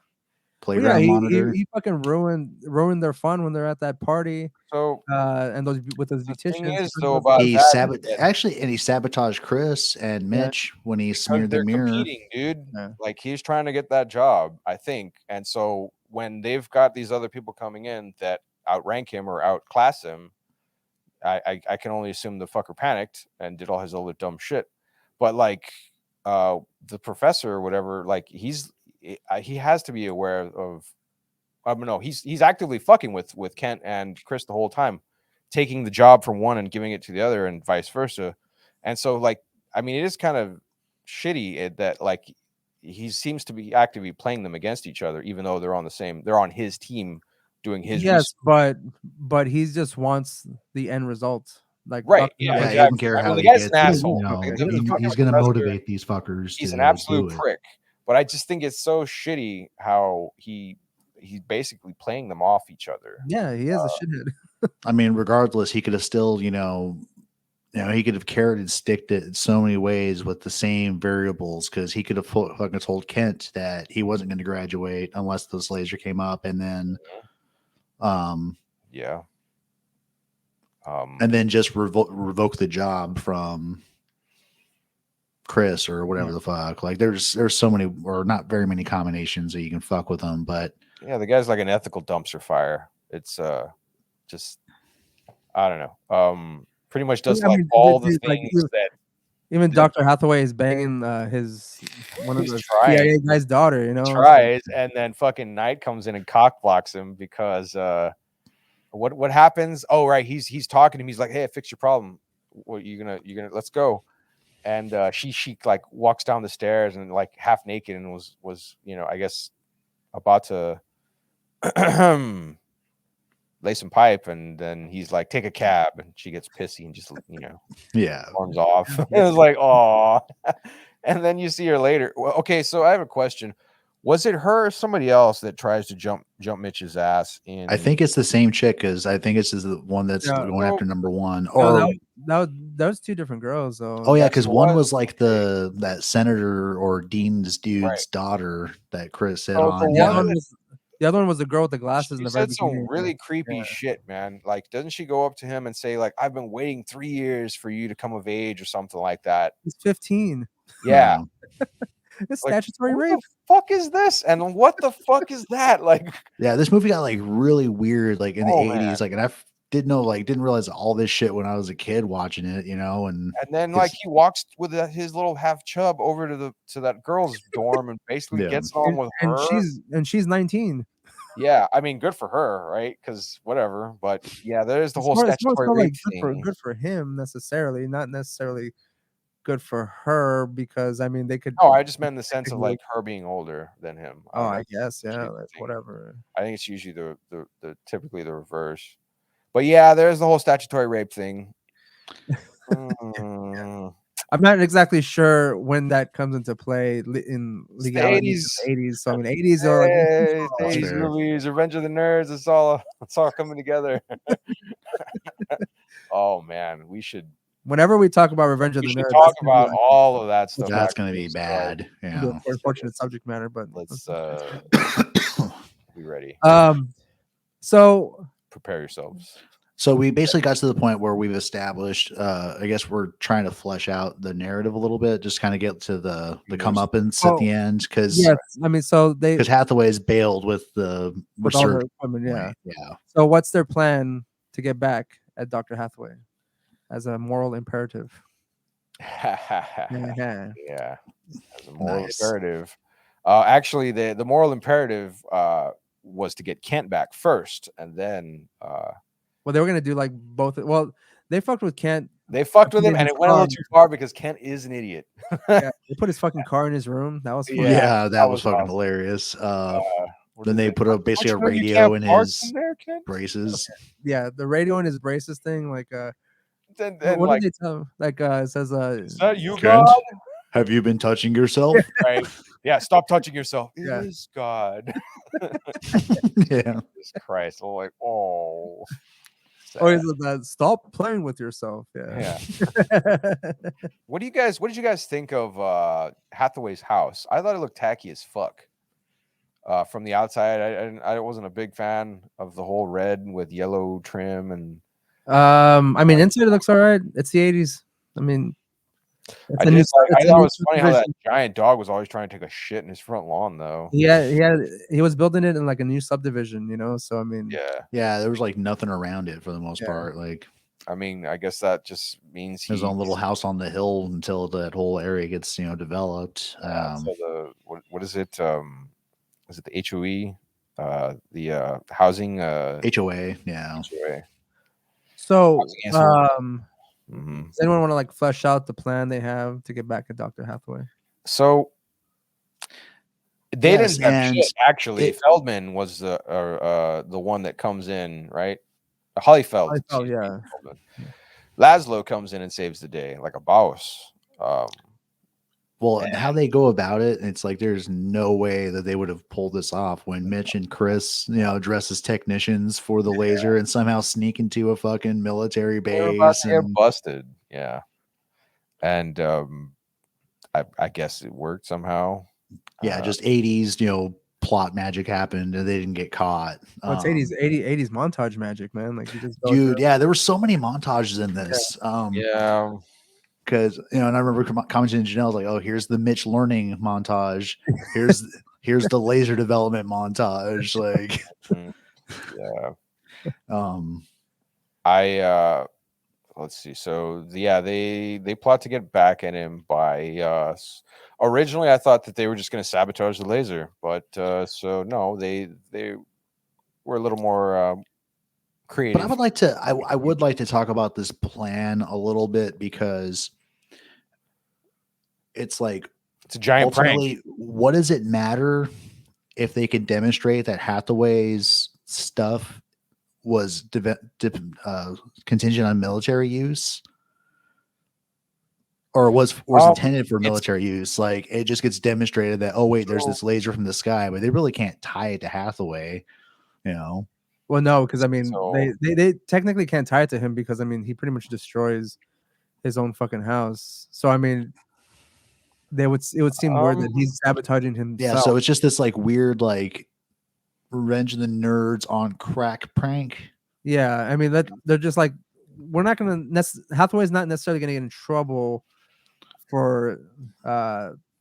playground monitor. He fucking ruined their fun when they're at that party. So And those with those the thing beauticians. is, though, about He that, he sabotaged Chris and Mitch when he because smeared the they're mirror. competing, dude. Yeah. Like he's trying to get that job, I think. And so when they've got these other people coming in that outrank him or outclass him, I can only assume the fucker panicked and did all his other dumb shit. But like the professor or whatever, like he has to be aware of. No, he's actively fucking with Kent and Chris the whole time, taking the job from one and giving it to the other, and vice versa. And so, like, I mean, it is kind of shitty that like he seems to be actively playing them against each other, even though they're on his team doing his Yes, but he just wants the end result. Like right. Dr. Yeah, Yeah, Hathaway he exactly. doesn't care I how mean, he the guy's gets an it. asshole. You know, Okay, the fucking he's going to professor, motivate these fuckers. He's to an absolute do it. prick. But I just think it's so shitty how he's basically playing them off each other. Yeah, he is a shithead. I mean, regardless, he could have still, he could have carrot and sticked it in so many ways with the same variables, because he could have fucking told Kent that he wasn't going to graduate unless this laser came up, and then, Yeah. and then just revoke the job from Chris or whatever the fuck. Like there's so many, or not very many combinations that you can fuck with them, but yeah, the guy's like an ethical dumpster fire. It's just I don't know. Pretty much does I like mean, all the like, things that even Dr. Hathaway is banging one of He's the trying. CIA guy's daughter, you know. tries, and then fucking Knight comes in and cock blocks him because what happens? Oh right, he's talking to him. He's like, hey, I fixed your problem. What you're gonna let's go. And she like walks down the stairs and like half naked and was I guess about to lay some pipe, and then he's like, take a cab, and she gets pissy and just yeah, storms off. It was like, oh. And then you see her later. Well, okay, so I have a question. Was it her or somebody else that tries to jump Mitch's ass in? I think it's the same chick, because I think it's the one that's going after number one. Or that was two different girls though. oh yeah, because one was like okay. that senator or dean's dude's Right. daughter that Chris said So on. The other one was the girl with the glasses in She the very said some beginning. really creepy shit, man. Like, doesn't she go up to him and say, like, I've been waiting 3 years for you to come of age or something like that? He's 15. Yeah. It's Like, statutory what rape. the fuck is this? And what the fuck is that? Like, Yeah, this movie got like really weird, like in the Oh, 80s. man. Like, and I didn't realize all this shit when I was a kid watching it, and then like he walks with his little half chub over to that girl's dorm and basically Yeah. gets on with And her. she's 19. Yeah, I mean, good for her, right? Because whatever. But yeah, there's the whole It's more statutory rape like thing. good for him necessarily, not necessarily good for her, because I mean they could. Oh, I just meant in the sense of like her being older than him. Oh, don't I know. guess, yeah, Usually the like, thing. whatever. I think it's usually the typically the reverse. But yeah, there's the whole statutory rape thing. I'm not exactly sure when that comes into play in legality. It's The 80s. So I mean, 80s are like Hey, it's That's 80s fair. movies, Revenge of the Nerds. It's all coming together. Oh man, we should whenever we talk about Revenge of the Nerds, talk about all of that stuff. that's going to after be this, bad. it's Yeah. an unfortunate subject matter, but Let's be ready. so Prepare yourselves. So we basically got to the point where we've established. I guess we're trying to flesh out the narrative a little bit, just kind of get to the comeuppance at Oh, the end, because yes, I mean, so they Hathaway's bailed with the with all research. the equipment, yeah. Yeah. So what's their plan to get back at Dr. Hathaway as a moral imperative? Yeah. Yeah, as a moral Nice. imperative. Actually, the moral imperative was to get Kent back first, and then Well, they were gonna do like both. Well, they fucked with Kent. they fucked with him, putting and his it went a little car- too far because Kent is an idiot. Yeah, they put his fucking car in his room. That was funny. Yeah, that was was fucking awesome. hilarious. What Then is they it? put Don't basically you a know you radio can't in park his in there, Kent? braces. Yeah, the radio and his braces thing. Like, And what like, did they tell him? Like, it says, is that you, Kent, God? have you been touching yourself? Right? Yeah, stop touching yourself. It Yeah. is God. Yeah. Jesus Christ. I'm like, oh. oh, sad. he's that. Stop playing with yourself. Yeah. What did you guys think of Hathaway's house? I thought it looked tacky as fuck. From the outside, I wasn't a big fan of the whole red with yellow trim and I mean, inside it looks all right. It's the 80s. I mean, it's I a new. thought It's a it new was funny how that subdivision. giant dog was always trying to take a shit in his front lawn though. He was building it in like a new subdivision, So I mean, Yeah. Yeah, there was like nothing around it for the most Yeah. part. Like I mean, I guess that just means his own little house on the hill until that whole area gets, developed. So the what is it? Is it the HOE? The housing HOA, yeah. HOA. so Mhm. does anyone want to like flesh out the plan they have to get back at Dr. Hathaway? So they Yes, didn't have and shit, actually. Feldman was the one that comes in, right? Hollyfeld. Oh, excuse me, yeah. Feldman. Laszlo comes in and saves the day like a boss. Well, how they go about it, it's like there's no way that they would have pulled this off when Mitch and Chris, dress as technicians for the laser and somehow sneak into a fucking military They were about base to get and busted. Yeah. And I guess it worked somehow. yeah, just 80s, plot magic happened and they didn't get caught. Well, it's 80s montage magic, man. Like you just go Dude, through- yeah, there were so many montages in this. Yeah. Because and I remember commenting to Janelle like, "Oh, here's the Mitch learning montage. Here's the laser development montage." Like, yeah. I let's see. So yeah, they plot to get back at him by originally I thought that they were just going to sabotage the laser, but so no, they were a little more creative. but I would like to talk about this plan a little bit because it's like it's a giant prank. ultimately, what does it matter if they could demonstrate that Hathaway's stuff was contingent on military use? Or was intended for military use? Like it just gets demonstrated that there's this laser from the sky, but they really can't tie it to Hathaway, Well, no, because I mean they technically can't tie it to him because I mean he pretty much destroys his own fucking house. So I mean it would seem weird that he's sabotaging himself. Yeah, so it's just this like weird like Revenge of the Nerds on crack prank. Yeah, I mean that they're just like we're not gonna Hathaway's not necessarily gonna get in trouble for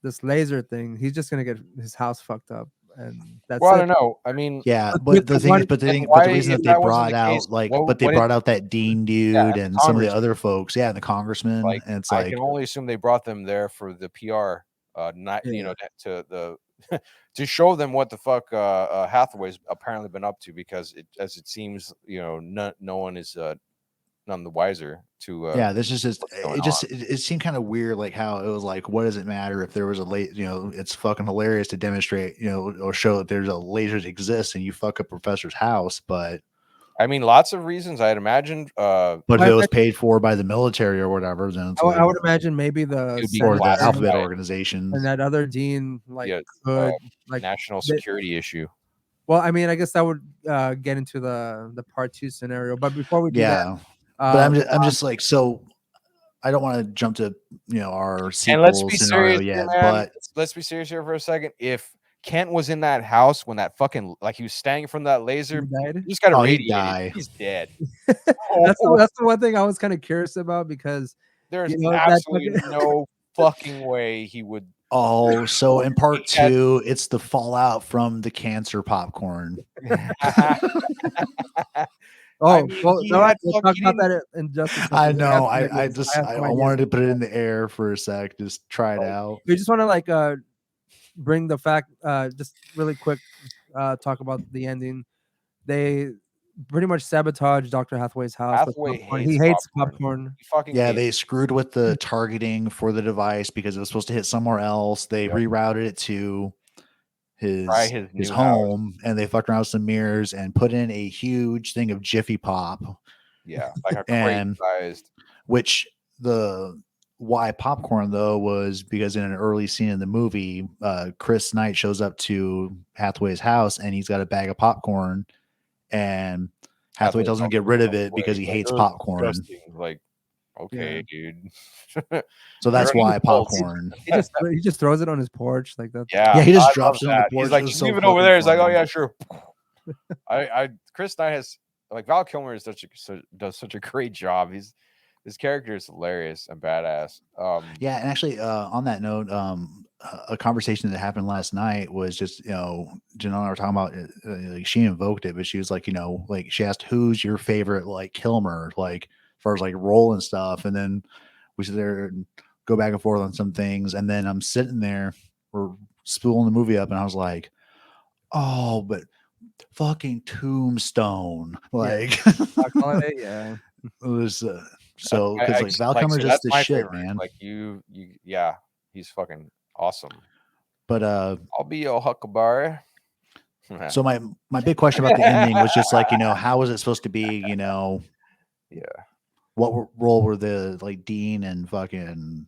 this laser thing. He's just gonna get his house fucked up, and that's I don't know. I mean, yeah, but the reason that they brought out brought out that Dean dude and some of the other folks, and the congressman, and it's I can only assume they brought them there for the PR, not to show them what the fuck Hathaway's apparently been up to, because as it seems, no one is none the wiser to this is just it seemed kind of weird, like how it was like, what does it matter if there was a it's fucking hilarious to demonstrate, or show that there's a laser that exists and you fuck up professor's house, but I mean lots of reasons I'd imagine, but if it was paid for by the military or whatever, then it's I would imagine maybe the alphabet organization and that other dean could national security issue. Well, I mean, I guess that would get into the part 2 scenario, but before we do that, but I'm just like, so I don't want to jump to our sequel scenario yet, but let's be serious here for a second. If Kent was in that house when that fucking like he was standing from that laser. He died. He just got Oh, he'd irradiated. die. He's dead. That's the one thing I was kind of curious about because There's you know that absolutely fucking no fucking way he would. Oh, so in part He had- 2, it's the fallout from the cancer popcorn. oh mean, well, he no, had we'll fuck. talk He about didn't. that in just a second. I know. I have some I ideas. just I have some I ideas. wanted to put it in the air for a sec, just try it out. We just want to like bring the fact just really quick talk about the ending. They pretty much sabotage Dr. Hathaway's house with Hathaway popcorn. hates He hates popcorn. popcorn. He fucking Yeah, hates. they screwed with the targeting for the device because it was supposed to hit somewhere else. They Yep. rerouted it to Try his his new home, and they fucked around with some mirrors and put in a huge thing of Jiffy Pop, Yeah, like a crate and sized. which the why popcorn though was because in an early scene in the movie, Chris Knight shows up to Hathaway's house and he's got a bag of popcorn, and Hathaway tells him to get rid of it because he hates popcorn. Like, okay, dude. So that's You're an why adult. popcorn. He just throws it on his porch like that. Yeah, he just I drops love it on the that. porch. He's like, It was just so leave it over fucking there. He's like, oh funny. yeah, sure. Chris Knight has like Val Kilmer is does such a great job. His character is hilarious and badass. Yeah, and actually, on that note, a conversation that happened last night was just Janelle and I were talking about like she invoked it, but she was like, like she asked who's your favorite like Kilmer, like as far as like role and stuff, and then we sit there and go back and forth on some things, and then I'm sitting there, we're spooling the movie up, and I was like, oh, but fucking Tombstone, like Yeah. it was. So I- because I- like Val like, Kilmer's so just that's the my shit, favorite. man. Like yeah, he's fucking awesome. But I'll be your Huckleberry. so my big question about the ending was just like, how was it supposed to be, yeah. what role were the like dean and fucking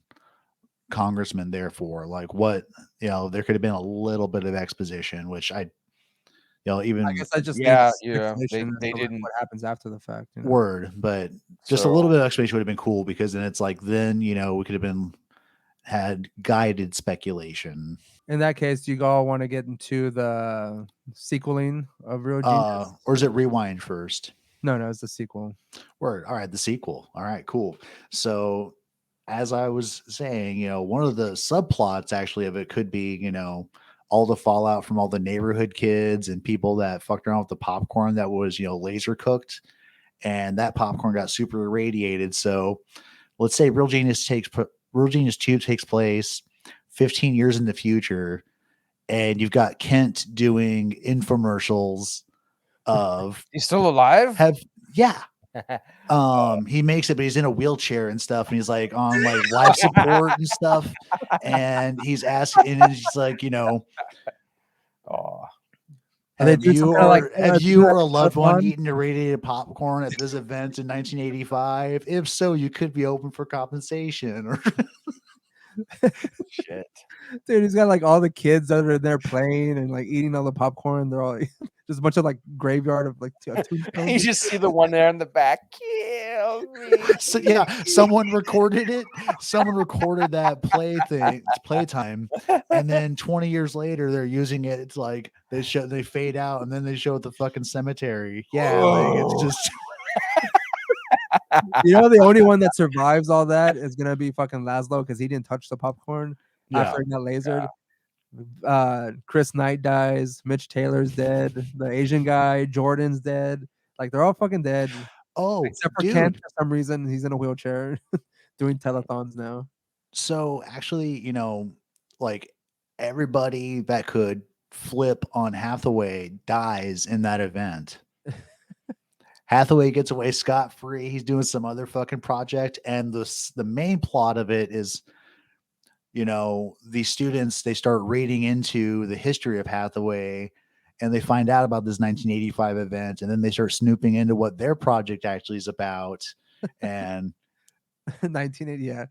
congressman there for? Like what, there could have been a little bit of exposition, which even I guess I just Yeah, need speculation they as to, like, didn't. what happens after the fact. word, but just a So little bit of explanation would have been cool because then it's like, then, we could have had guided speculation. In that case, do you all want to get into the sequeling of Real Genius? Or is it rewind first? No, it's the sequel. Word. All right, the sequel. All right, cool. So, as I was saying, one of the subplots actually of it could be, all the fallout from all the neighborhood kids and people that fucked around with the popcorn that was, laser cooked, and that popcorn got super irradiated. So, let's say Real Genius 2 takes place 15 years in the future, and you've got Kent doing infomercials of he's still alive. yeah. He makes it, but he's in a wheelchair and stuff, and he's like on like life support and stuff, and he's asking, and he's like, Oh, have you or a loved one telethon? eaten irradiated popcorn at this event in 1985? If so, you could be open for compensation. Or shit. Dude, he's got like all the kids that are there playing and like eating all the popcorn. They're all just a bunch of like graveyard of like tombstones. You just see the one there in the back. Kill me. so, yeah, someone recorded it. Someone recorded that playtime, and then 20 years later, they're using it. It's like they fade out, and then they show the fucking cemetery. Yeah, like it's just. The only one that survives all that is gonna be fucking Laszlo because he didn't touch the popcorn after he got lasered. Chris Knight dies. Mitch Taylor's dead. The Asian guy Jordan's dead. Like they're all fucking dead. Oh, Except for dude. Kent for some reason he's in a wheelchair doing telethons now. So actually, like everybody that could flip on Hathaway dies in that event. Hathaway gets away scot-free. He's doing some other fucking project, and the main plot of it is, these students, they start reading into the history of Hathaway, and they find out about this 1985 event, and then they start snooping into what their project actually is about. And 1980, yeah.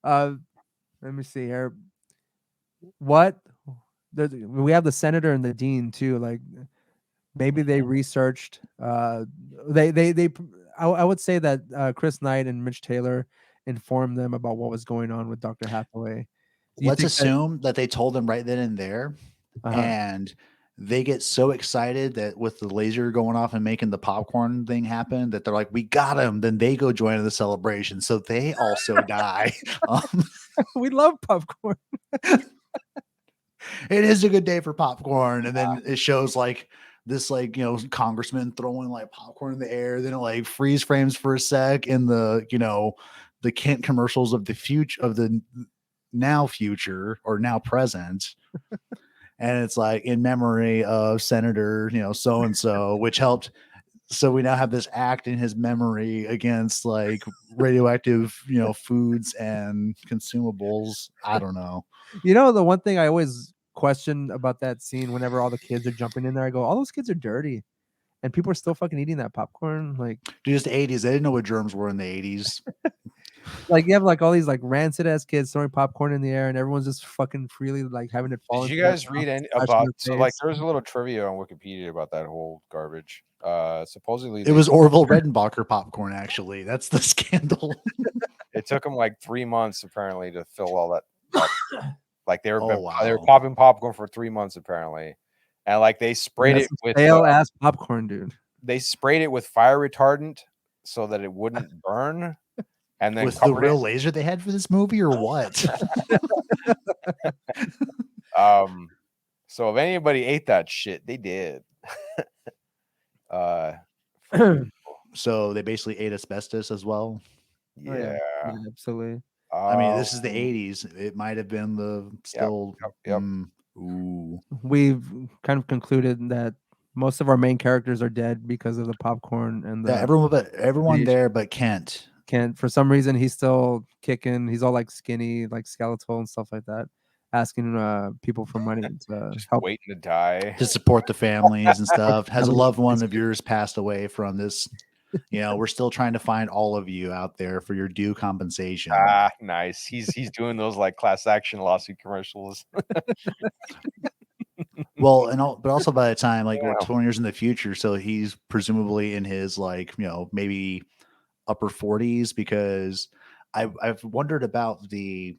Let me see here. We have the senator and the dean too. Like maybe they researched. I would say that Chris Knight and Mitch Taylor informed them about what was going on with Dr. Hathaway, let's assume that they told them right then and there, and they get so excited that with the laser going off and making the popcorn thing happen that they're like, we got him. Then they go join the celebration. So they also die. We love popcorn. It is a good day for popcorn. And then it shows like this, like, congressman throwing like popcorn in the air. Then it like freeze frames for a sec in the, the Kent commercials of the future, of the now future or now present. And it's like in memory of Senator, so and so, which helped. So we now have this act in his memory against like radioactive, foods and consumables. I don't know. The one thing I always question about that scene, whenever all the kids are jumping in there, I go, all those kids are dirty, and people are still fucking eating that popcorn. Like, dude, it's the 80s. They didn't know what germs were in the 80s. Like, you have like all these like rancid ass kids throwing popcorn in the air, and everyone's just fucking freely like having it fall. Did you guys read any about? So like, there's a little trivia on Wikipedia about that whole garbage. Supposedly it was Orville Redenbacher popcorn. Actually, that's the scandal. It took them like 3 months apparently to fill all that up. Like they were popping popcorn for 3 months apparently, and like they sprayed it with stale ass popcorn, dude. They sprayed it with fire retardant so that it wouldn't burn, and then with the real laser they had for this movie, or what? So if anybody ate that shit, they did. So they basically ate asbestos as well. Yeah, absolutely. I mean, this is the 80s. It might have been the still. Yep. We've kind of concluded that most of our main characters are dead because of the popcorn and the everyone there but Kent. Kent, for some reason, he's still kicking. He's all like skinny, like skeletal and stuff like that, asking people for money to just help, waiting to die, to support the families and stuff. Has a loved one of yours passed away from this? We're still trying to find all of you out there for your due compensation. Nice. He's doing those like class action lawsuit commercials. Well, but also by the time like we're 20 years in the future, so he's presumably in his like maybe upper 40s, because I've wondered about the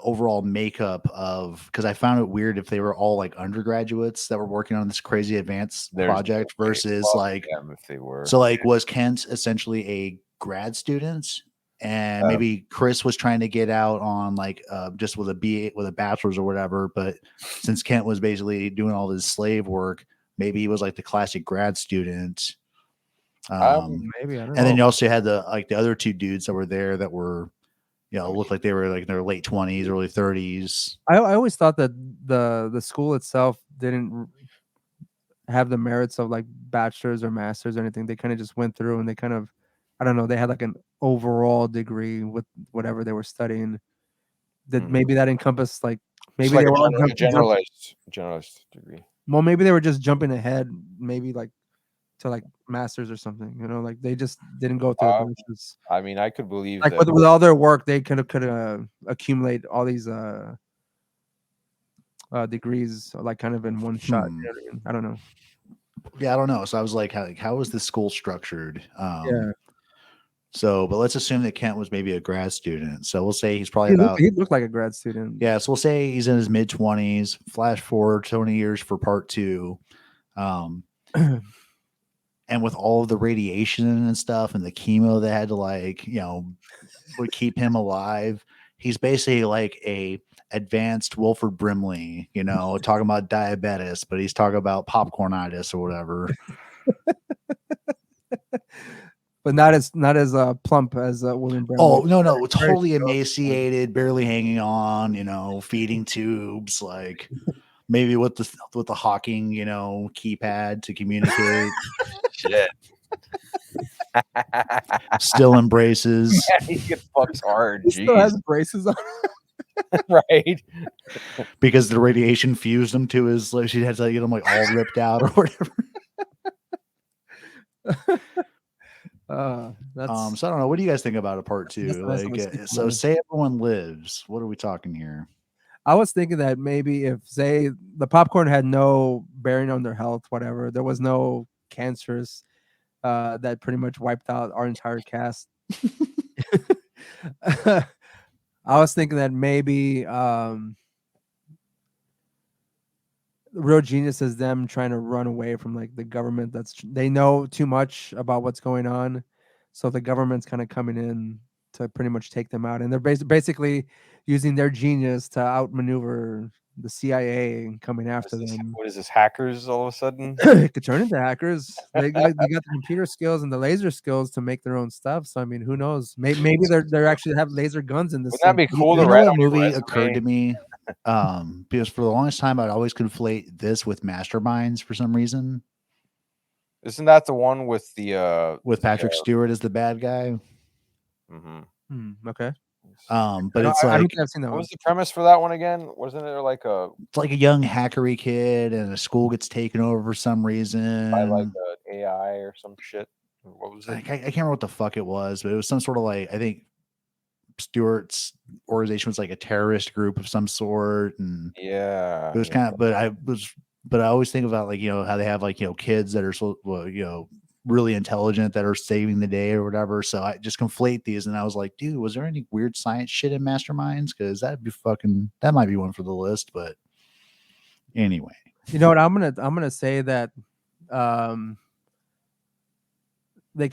overall makeup of, because I found it weird if they were all like undergraduates that were working on this crazy advanced project versus like if they were. So like, was Kent essentially a grad student, and maybe Chris was trying to get out on like just with a bachelor's or whatever, but since Kent was basically doing all this slave work, maybe he was like the classic grad student. Maybe, I don't know. And then you also had the other two dudes that were there that were looked like they were like in their late 20s, early 30s. I always thought that the school itself didn't have the merits of like bachelor's or master's or anything. They kind of just went through and they kind of, I don't know, they had like an overall degree with whatever they were studying. That maybe that encompassed like maybe like they were a generalist degree. Well, maybe they were just jumping ahead, maybe like to like masters or something. Like they just didn't go through the bachelor's. I mean, I could believe like that with all their work, they could accumulate all these degrees like kind of in one shot. I don't know. Yeah, I don't know. So I was like, how is this school structured? Yeah. So, but let's assume that Kent was maybe a grad student. So we'll say he's probably he looked like a grad student. Yeah. So we'll say he's in his mid 20s. Flash forward 20 years for part 2. And with all of the radiation and stuff and the chemo that had to would keep him alive, he's basically like a advanced Wilford Brimley, talking about diabetes, but he's talking about popcornitis or whatever. But not as plump as William Brimley. Oh no, totally emaciated, barely hanging on, feeding tubes, like maybe with the Hawking, keypad to communicate. Shit. Still in braces. Yeah, he gets fucked hard. He still has braces on. Right. Because the radiation fused him to his, she had to get him like all ripped out or whatever. So I don't know. What do you guys think about a part 2? So say everyone lives. What are we talking here? I was thinking that maybe if say the popcorn had no bearing on their health, whatever, there was no cancers that pretty much wiped out our entire cast. I was thinking that maybe Real Genius is them trying to run away from like the government. They know too much about what's going on, so the government's kind of coming in to pretty much take them out, and they're basically using their genius to outmaneuver the CIA and coming after them. What is this? Hackers all of a sudden? It could turn into hackers. They got the computer skills and the laser skills to make their own stuff. So I mean, who knows? Maybe they're actually have laser guns in this Wouldn't that thing. be cool to You know write what on your movie occurred to resume? me? Because for the longest time, I'd always conflate this with Masterminds for some reason, Isn't that the one with the with Patrick Stewart as the bad guy. Okay. But it's I don't like think I've seen that what one. was the premise for that one again? Wasn't there like a it's like a young hackery kid, and a school gets taken over for some by reason. like a AI or some shit? What was I it? can't remember what the fuck it was, but it was some sort of like, I think Stewart's organization was like a terrorist group of some sort, and Yeah. it was kind of. But I always think about, like, how they have, like, kids that are really intelligent that are saving the day or whatever. So I just conflate these, and I was like, dude, was there any weird science shit in Masterminds? Because that might be one for the list. But anyway, You know what? I'm gonna say that they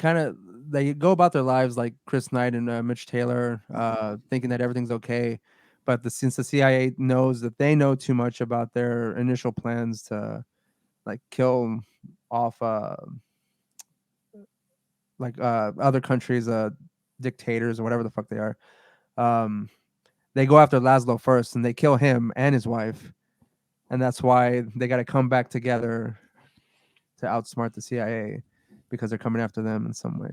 go about their lives like Chris Knight and Mitch Taylor, thinking that everything's okay. But since the CIA knows that they know too much about their initial plans to like kill off other countries, dictators or whatever the fuck they are, they go after Laszlo first and they kill him and his wife, and that's why they got to come back together to outsmart the CIA because they're coming after them in some way,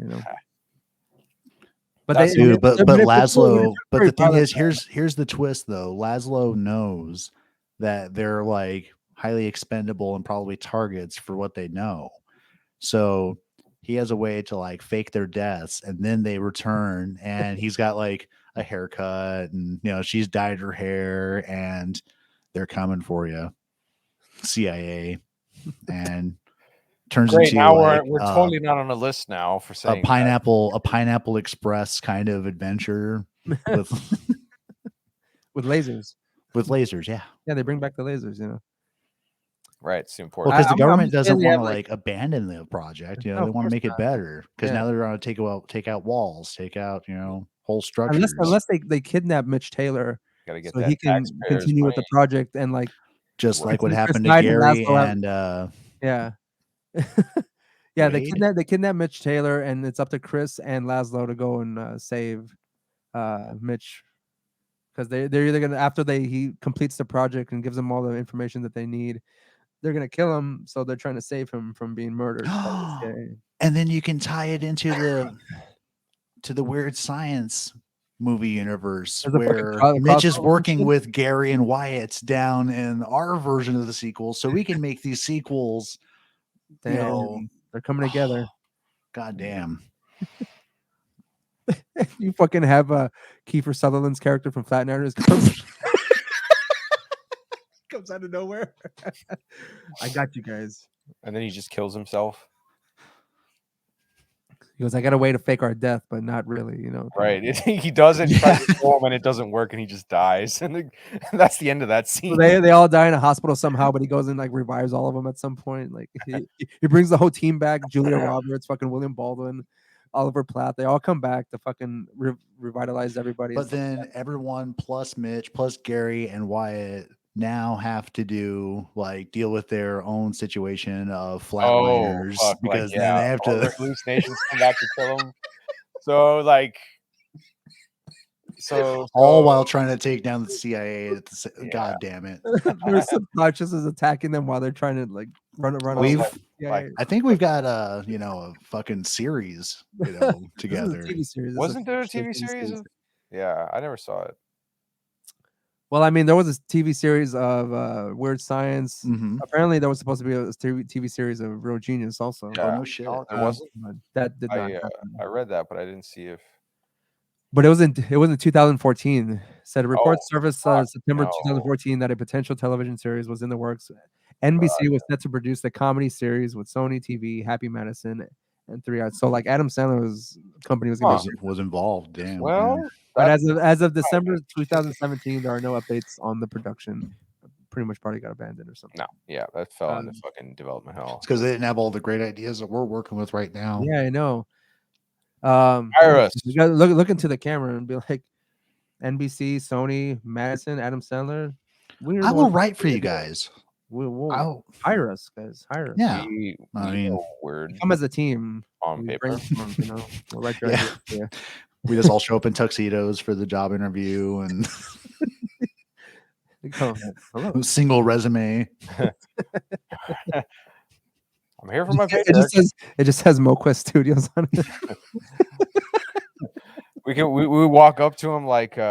But That's they, dude, but they're- but it's Laszlo, but very the thing violent. is, here's the twist though. Laszlo knows that they're like highly expendable and probably targets for what they know. So he has a way to like fake their deaths, and then they return, and he's got like a haircut, and she's dyed her hair, and they're coming for you, CIA, and turns great. into Now like we're totally not on a list now for a saying pineapple express kind of adventure with with lasers. with lasers. Yeah. Yeah, they bring back the lasers. right. It's Well, important. because the I'm government just saying doesn't they want have to like like abandon the project. no, They of want to course make it not. better, because Yeah, now they're going to take out walls, take out whole structures, unless they kidnap Mitch Taylor Got to get so that he can taxpayers' continue with the money. project and like just like what Chris happened to Knight and Gary Laszlo have, and yeah. Yeah, Wade. they kidnap Mitch Taylor, and it's up to Chris and Laszlo to go and save Mitch, because they're either gonna after he completes the project and gives them all the information that they need, they're gonna kill him. So they're trying to save him from being murdered by the CIA. And then you can tie it into the weird science movie universe, There's a fucking where Mitch is crossover working mission. with Gary and Wyatt down in our version of the sequel, so we can make these sequels. Damn, they're coming together. God damn. You fucking have Kiefer Sutherland's character from Flatliners comes out of nowhere. I got you guys. And then he just kills himself. He goes, I got a way to fake our death, but not really, Right. He does it, tries to kill him, and it doesn't work, and he just dies. And that's the end of that So scene. they all die in a hospital somehow, but he goes and like revives all of them at some point. Like he brings the whole team back: Julia Roberts, fucking William Baldwin, Oliver Platt. They all come back to fucking revitalize everybody. But then everyone plus Mitch plus Gary and Wyatt now have to deal with their own situation of flatliners, fuck, because like, then they have all to the hallucinations come back to kill him. So like, all while trying to take down the CIA. God damn it! their subconscious is attacking them while they're trying to like run away. I think we've got a fucking series together. This is a TV series. Wasn't there a TV series? Yeah, I never saw it. Well, I mean, there was a TV series of Weird Science. Mhm. Apparently, there was supposed to be a TV series of Real Genius also. Oh, no shit. No, there wasn't. But that did not happen. I read that, but I didn't see if. But it was in 2014. Said a report surfaced September no. 2014 that a potential television series was in the works. NBC was set to produce the comedy series with Sony TV, Happy Madison, and 3 Arts. So like Adam Sandler's company was going to was involved. Damn. Well, But as of December 2017, there are no updates on the production. Pretty much probably got abandoned or something. No, yeah, that fell into Um, fucking development hell. It's because they didn't have all the great ideas that we're working with right now. Yeah, I know. Hire us. You gotta look into the camera and be like, NBC, Sony, Madison, Adam Sandler. I will write for you guys. We'll hire us, guys. Hire us. Yeah. We I mean, know word Come as a team. on We paper. brainstorm, you know, we'll write your Yeah. ideas. Yeah. we just all show up in tuxedos for the job interview and They go, hello. single resume. I'm here for my paycheck. It just says MoQuest Studios on it. We walk up to him like in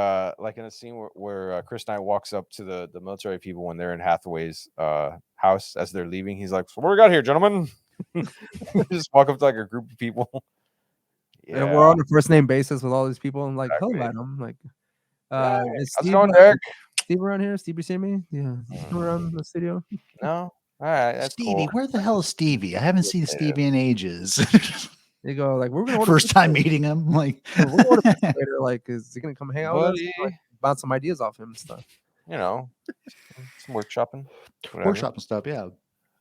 a scene where Chris Knight walks up to the military people when they're in Hathaway's house as they're leaving. He's like, "So what do we got here, gentlemen?" Just walk up to like a group of people. Yeah, And we're on a first name basis with all these people. I'm like, Exactly. hello, Adam. Like, Hey, is how's it Steve, going, Derek? Steve around here? Steve, you see me? Yeah, Steve around the studio. No, all right, that's Stevie, cool. where the hell is Stevie? I haven't seen Stevie in ages. They go like, we're gonna order First time meeting him, like we're gonna order pizza later. Like, is he gonna come hang out with us? Buddy, Like, bounce some ideas off him and stuff. you know, some workshopping, whatever. workshop and stuff. Yeah,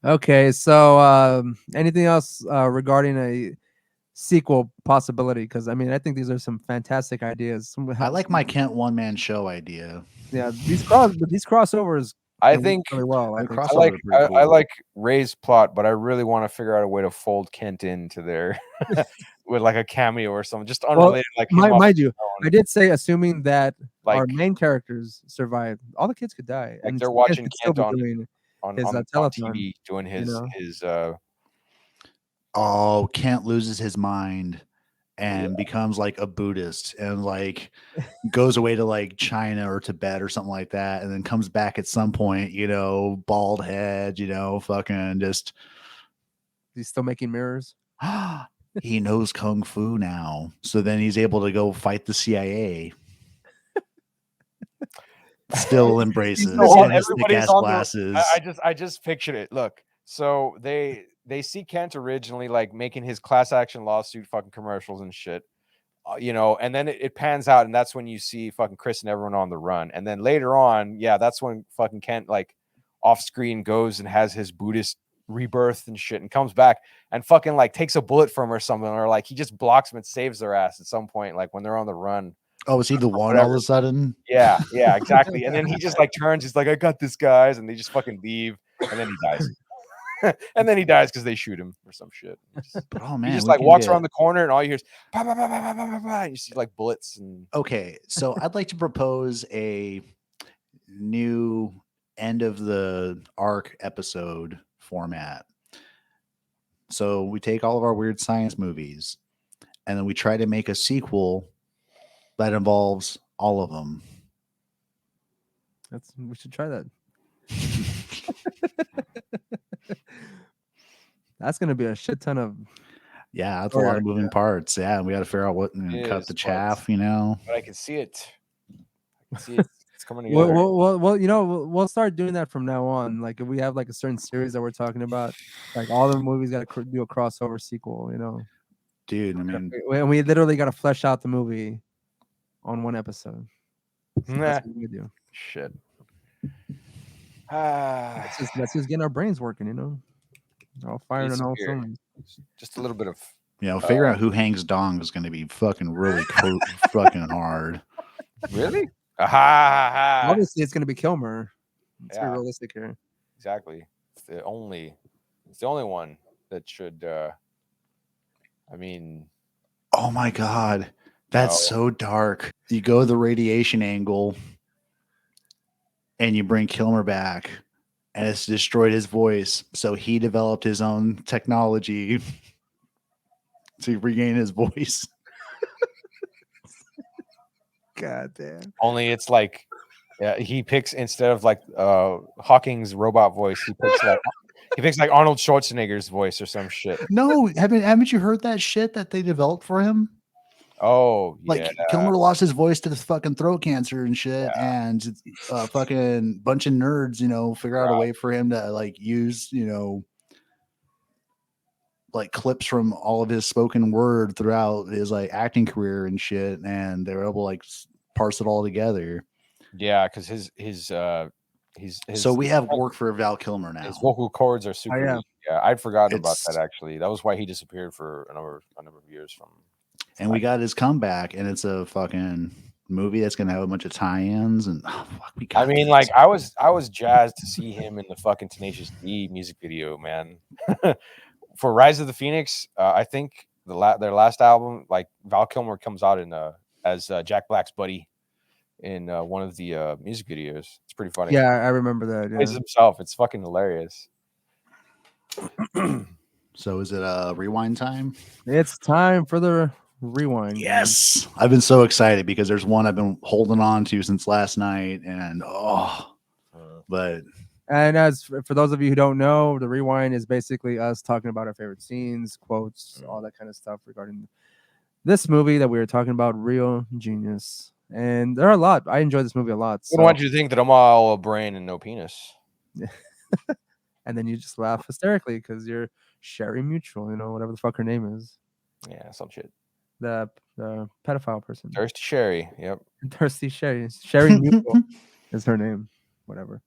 Okay, so anything else regarding a sequel possibility? Because I mean, I think these are some fantastic ideas. I like my Kent one man show idea. Yeah, these crossovers. I work think really well. I the think. I crossover like are pretty I cool. like Ray's plot, but I really want to figure out a way to fold Kent into there with like a cameo or something, just unrelated. Like him off mind you, his own. I did say assuming that our Like- main characters survive, all the kids could die, Like and they're Kent watching could still Kent be doing on his, on telethon, TV doing his know? his Oh, Kent loses his mind and becomes like a Buddhist and like goes away to like China or Tibet or something like that, and then comes back at some point, you know, bald head, you know, fucking just He's still making mirrors. he knows kung fu now. So then he's able to go fight the CIA. Still embraces So and his thick everybody's ass on glasses. I just pictured it. Look, so they see Kent originally like making his class action lawsuit fucking commercials and shit. You know, and then it pans out, and that's when you see fucking Chris and everyone on the run. And then later on, yeah, that's when fucking Kent like off screen goes and has his Buddhist rebirth and shit, and comes back and fucking like takes a bullet from or something, or like he just blocks them and saves their ass at some point, like when they're on the run. Oh, is he the one all of a sudden? Yeah, exactly. And then he just like turns, he's like, I got this, guys, and they just fucking leave, and then he dies. And then he dies because they shoot him or some shit. But oh man, He just we like can walks get- around the corner and all you hear is bah, bah, bah, bah, bah, bah, bah, bah, and you see like bullets and Okay, so I'd like to propose a new end of the arc episode format. So we take all of our weird science movies and then we try to make a sequel that involves all of them. We should try that. That's gonna be a shit ton of. Yeah, that's a lot of moving parts. Yeah, and we got to figure out what It cut is, the but- chaff, you know. but I can see it. I can see it. It's coming together. Well, you know, we'll start doing that from now on. Like if we have like a certain series that we're talking about, like all the movies got to do a crossover sequel. You know, Dude, I mean, and we literally got to flesh out the movie on one episode. So Nah. that's what we do. Shit. That's just getting our brains working. You know, all firing on all Here. cylinders. Just a little bit of you know, figuring out who hangs dong is going to be fucking really fucking hard. really. Ah, Obviously, it's gonna be Kilmer. Let's be Yeah. realistic here. exactly. It's the only one that should. I mean, Oh my god, that's No. so dark. You go the radiation angle, and you bring Kilmer back, and it's destroyed his voice. So he developed his own technology to regain his voice. God damn. only it's like he picks instead of like Hawking's robot voice, he picks like Arnold Schwarzenegger's voice or some shit. No, haven't you heard that shit that they developed for him? Oh, Like yeah. Kilmer lost his voice to this fucking throat cancer and shit, and fucking bunch of nerds, you know, figure out a way for him to like use, you know, like clips from all of his spoken word throughout his like acting career and shit, and they were able to like parse it all together. Yeah, because his So we have work for Val Kilmer now. his vocal cords are super. yeah. Weak. Yeah, I'd forgotten about It's- that actually. That was why he disappeared for a number of years from. And we got his comeback, and it's a fucking movie that's gonna have a bunch of tie-ins, and fuck, we got I mean, this. like I was jazzed to see him in the fucking Tenacious D music video, man. For Rise of the Phoenix, I think their last album, like Val Kilmer comes out in as Jack Black's buddy in one of the music videos. It's pretty funny. Yeah, I remember that. Plays Yeah. himself. It's fucking hilarious. So is it a rewind time? It's time for the rewind. Yes, I've been so excited because there's one I've been holding on to since last night, and but And as for those of you who don't know, the rewind is basically us talking about our favorite scenes, quotes, all that kind of stuff regarding this movie that we were talking about, Real Genius. And there are a lot. I enjoy this movie a lot. I don't want you to think that I'm all a brain and no penis. And then you just laugh hysterically because you're Sherry Mutual, whatever the fuck her name is. Yeah, some shit. The pedophile person. Thirsty Sherry. Yep. Thirsty Sherry. Sherry Mutual is her name. Whatever.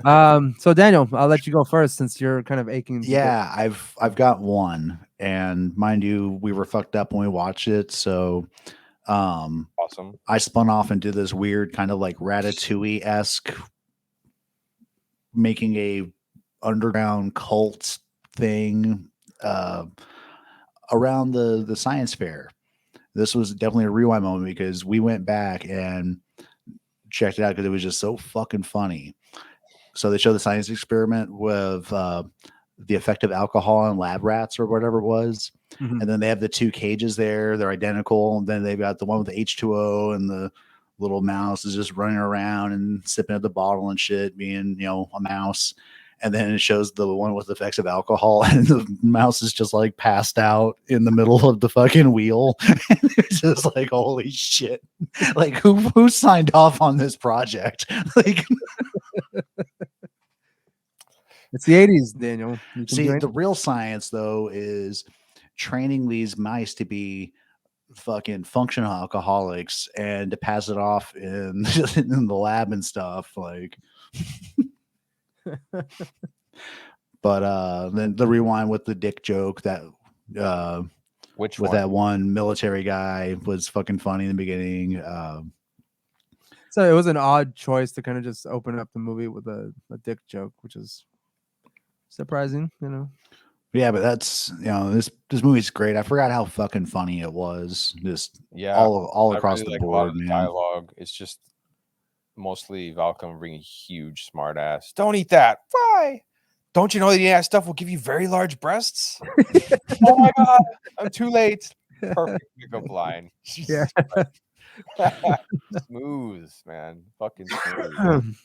So Daniel, I'll let you go first since you're kind of aching. yeah, I've got one, and mind you, we were fucked up when we watched it, so Awesome. I spun off and did this weird kind of like Ratatouille-esque, making a underground cult thing around the science fair. This was definitely a rewind moment because we went back and checked it out because it was just so fucking funny. So they show the science experiment with the effect of alcohol on lab rats or whatever it was. Mhm. And then they have the two cages there. They're identical. And then they've got the one with the H2O, and the little mouse is just running around and sipping at the bottle and shit, being, a mouse. And then it shows the one with the effects of alcohol, and the mouse is just like passed out in the middle of the fucking wheel. And it's just like, holy shit. Like who signed off on this project? Like, It's the 80s, Daniel. You can see, do the real science though is training these mice to be fucking functional alcoholics and to pass it off in, in the lab and stuff. Like, but then the rewind with the dick joke that Which with one? that one military guy was fucking funny in the beginning. So it was an odd choice to kind of just open up the movie with a dick joke, which is surprising, Yeah, but that's this movie's great. I forgot how fucking funny it was. Just Yeah, all I across really the like a lot board, of the man. dialogue. It's just mostly Valcom being a huge smart ass. Don't eat that. Why? Don't you know that eating that stuff will give you very large breasts? Oh my god, I'm too late. Perfect pickup line. Yeah. Smooth, man. Fucking smooth.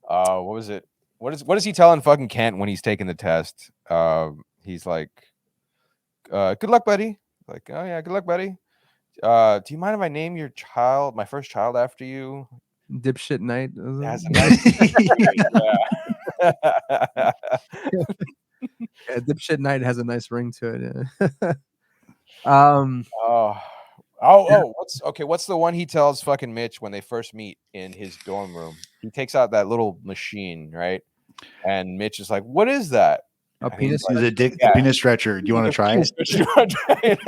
What was it? What is he telling fucking Kent when he's taking the test? He's like, good luck, buddy. Like, oh yeah, good luck, buddy. Do you mind if I name my first child after you? Dipshit Night. It has a nice yeah. Yeah, Dipshit Night has a nice ring to it. Yeah. What's the one he tells fucking Mitch when they first meet in his dorm room? He takes out that little machine, right? And Mitch is like, "What is that?" A And he's penis. It's a dick, a penis stretcher. Do you want to try it?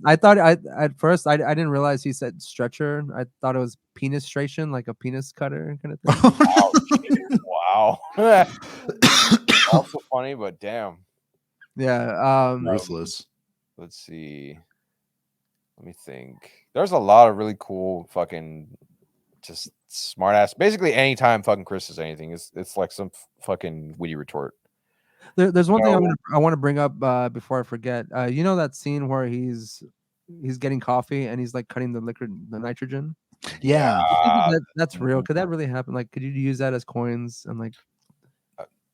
I thought at first I didn't realize he said stretcher. I thought it was penistration, like a penis cutter kind of thing. Wow. Also funny, but damn. Yeah. Ruthless. Let's see. Let me think. There's a lot of really cool fucking just smart ass. Basically, anytime fucking Chris says anything, it's like some fucking witty retort. There's one thing I want to bring up before I forget. You know that scene where he's getting coffee and he's like cutting the nitrogen. Yeah. That's real. Could that really happen? Like, could you use that as coins and like?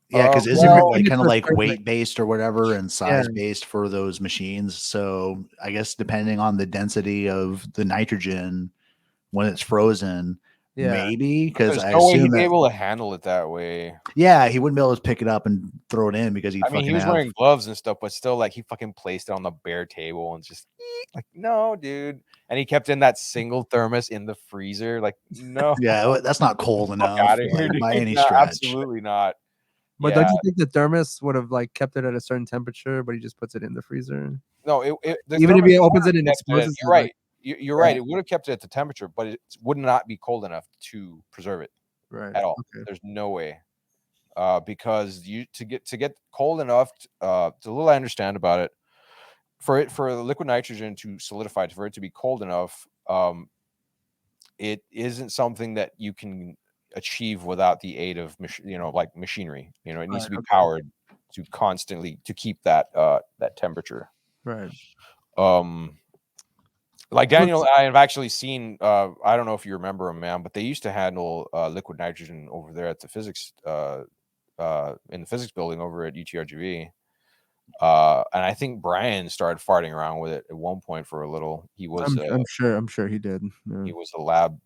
Yeah, because isn't well, it like kind of like perfect. weight based or whatever and size based for those machines? So I guess depending on the density of the nitrogen when it's frozen, Yeah. maybe because There's I no way he'd assume be that. able to handle it that way. Yeah, he wouldn't be able to pick it up and throw it in because he'd I mean, he fucking was have. wearing gloves and stuff, but still, like, he fucking placed it on the bare table and just like, no, dude. And he kept in that single thermos in the freezer. Like, no, Yeah, that's not cold fuck enough out of here, like, by dude. any No, stretch. absolutely not. But Yeah, don't you think the thermos would have like kept it at a certain temperature, but he just puts it in the freezer? no, the Even if thermos he would opens have it and kept it. exposes You're it, like, right. You're right. It would have kept it at the temperature, but it would not be cold enough to preserve it right. at all. Okay. There's no way. Because you to get cold enough, the little I understand about it, for the liquid nitrogen to solidify, for it to be cold enough, it isn't something that you can achieve without the aid of like machinery. It needs to be powered to constantly to keep that temperature. Right. Like Daniel, I have actually seen. I don't know if you remember him, man, but they used to handle liquid nitrogen over there at the physics in the physics building over at UTRGV. And I think Brian started farting around with it at one point for a little. He was I'm sure he did. Yeah. he was a lab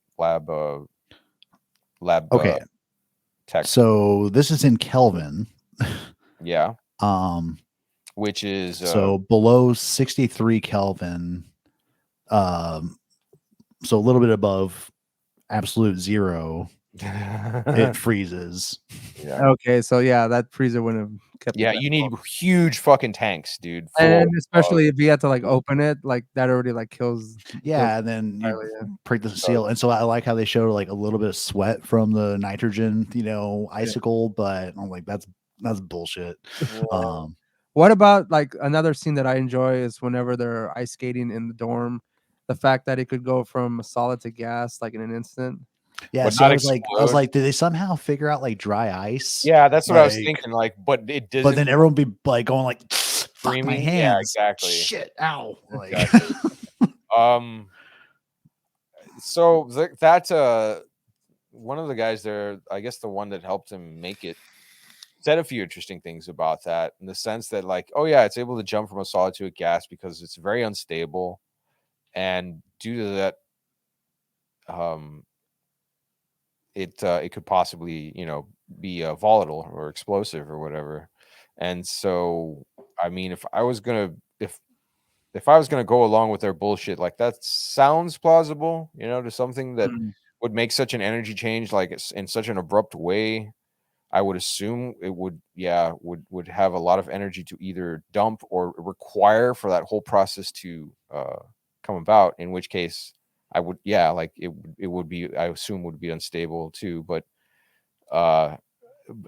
Okay, tech. so this is in Kelvin. Yeah, Um, which is so below 63 Kelvin. So a little bit above absolute zero, it freezes. yeah. Okay, so yeah, that freezer wouldn't have kept it Yeah, that you need cold. huge fucking tanks, dude. And Full especially if you had to like open it, like that already like kills. Yeah, and then you entirely, yeah. prick the seal. And so I like how they showed like a little bit of sweat from the nitrogen, icicle, but I'm like, that's bullshit. Um, What about like another scene that I enjoy is whenever they're ice skating in the dorm, the fact that it could go from solid to gas like in an instant. yeah, But so not I was explode. like, did they somehow figure out like dry ice? Yeah, that's what I was Like, thinking. Like, but it doesn't. but then everyone be like going like, fuck my Screaming? Yeah, hands. exactly. Shit, ow. Like, Exactly. So that's one of the guys there, I guess the one that helped him make it, said a few interesting things about that, in the sense that, like, oh yeah, it's able to jump from a solid to a gas because it's very unstable, and due to that, it could possibly be volatile or explosive or whatever. And so, I mean, if I was gonna go along with their bullshit, like, that sounds plausible, to something that would make such an energy change, like, it's in such an abrupt way. I would assume it would, yeah, would have a lot of energy to either dump or require for that whole process to come about. In which case, I would, yeah, like it would be, I assume, would be unstable too. But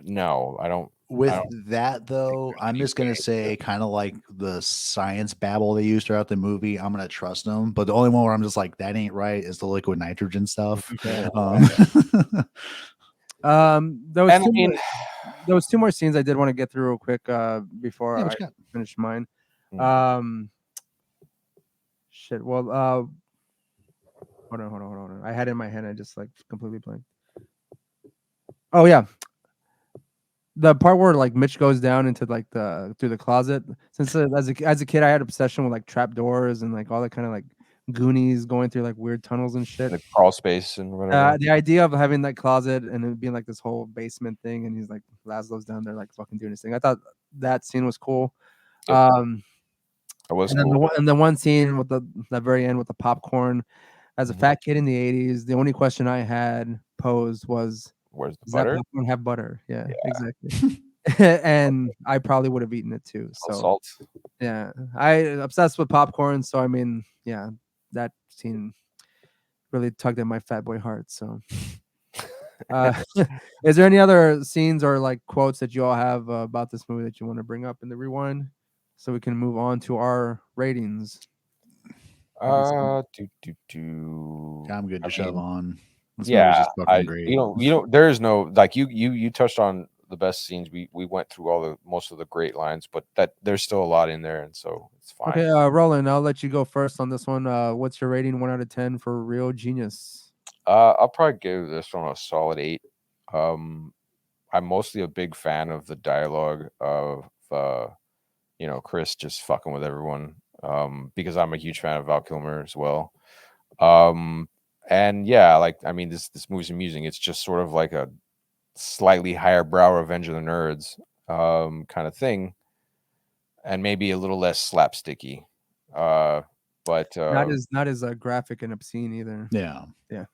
no, I don't. with think that though, there's I'm any just gonna way say kind of like the science babble they use throughout the movie. I'm gonna trust them, but the only one where I'm just like that ain't right is the liquid nitrogen stuff. Okay. Um, There was And I mean, there was two more scenes I did want to get through real quick before yeah, I what you got? finish mine. Hmm. Shit. Well, hold on. I had it in my head. I just like completely blanked. Oh yeah, the part where like Mitch goes down into like through the closet. Since as a kid, I had obsession with like trap doors and like all that kind of like Goonies going through like weird tunnels and shit. the crawl space and whatever. The idea of having that closet and it being like this whole basement thing, and he's like Laszlo's down there like fucking doing his thing. I thought that scene was cool. Yep. Um, It was and then cool. the one scene with the very end with the popcorn. As a Mhm. fat kid in the '80s, the only question I had posed was, Where's the "Does that butter? popcorn have butter?" Yeah, Yeah. exactly. And I probably would have eaten it too. So Salt. yeah, I obsessed with popcorn. So I mean, yeah, that scene really tugged at my fat boy heart. So, uh, is there any other scenes or like quotes that you all have about this movie that you want to bring up in the rewind, so we can move on to our ratings? Do. Yeah, I'm good I to shove mean, on. This movie's yeah, just fucking great. there is no, like, you touched on the best scenes. We went through most of the great lines, but that there's still a lot in there, and so it's fine. Okay, Roland, I'll let you go first on this one. What's your rating, 1 out of 10 for Real Genius? I'll probably give this one a solid 8. I'm mostly a big fan of the dialogue of Chris just fucking with everyone. Because I'm a huge fan of Val Kilmer as well. And yeah, like I mean, this movie's amusing. It's just sort of like a slightly higher brow Revenge of the Nerds kind of thing, and maybe a little less slapsticky. But not as graphic and obscene either. Yeah. Yeah.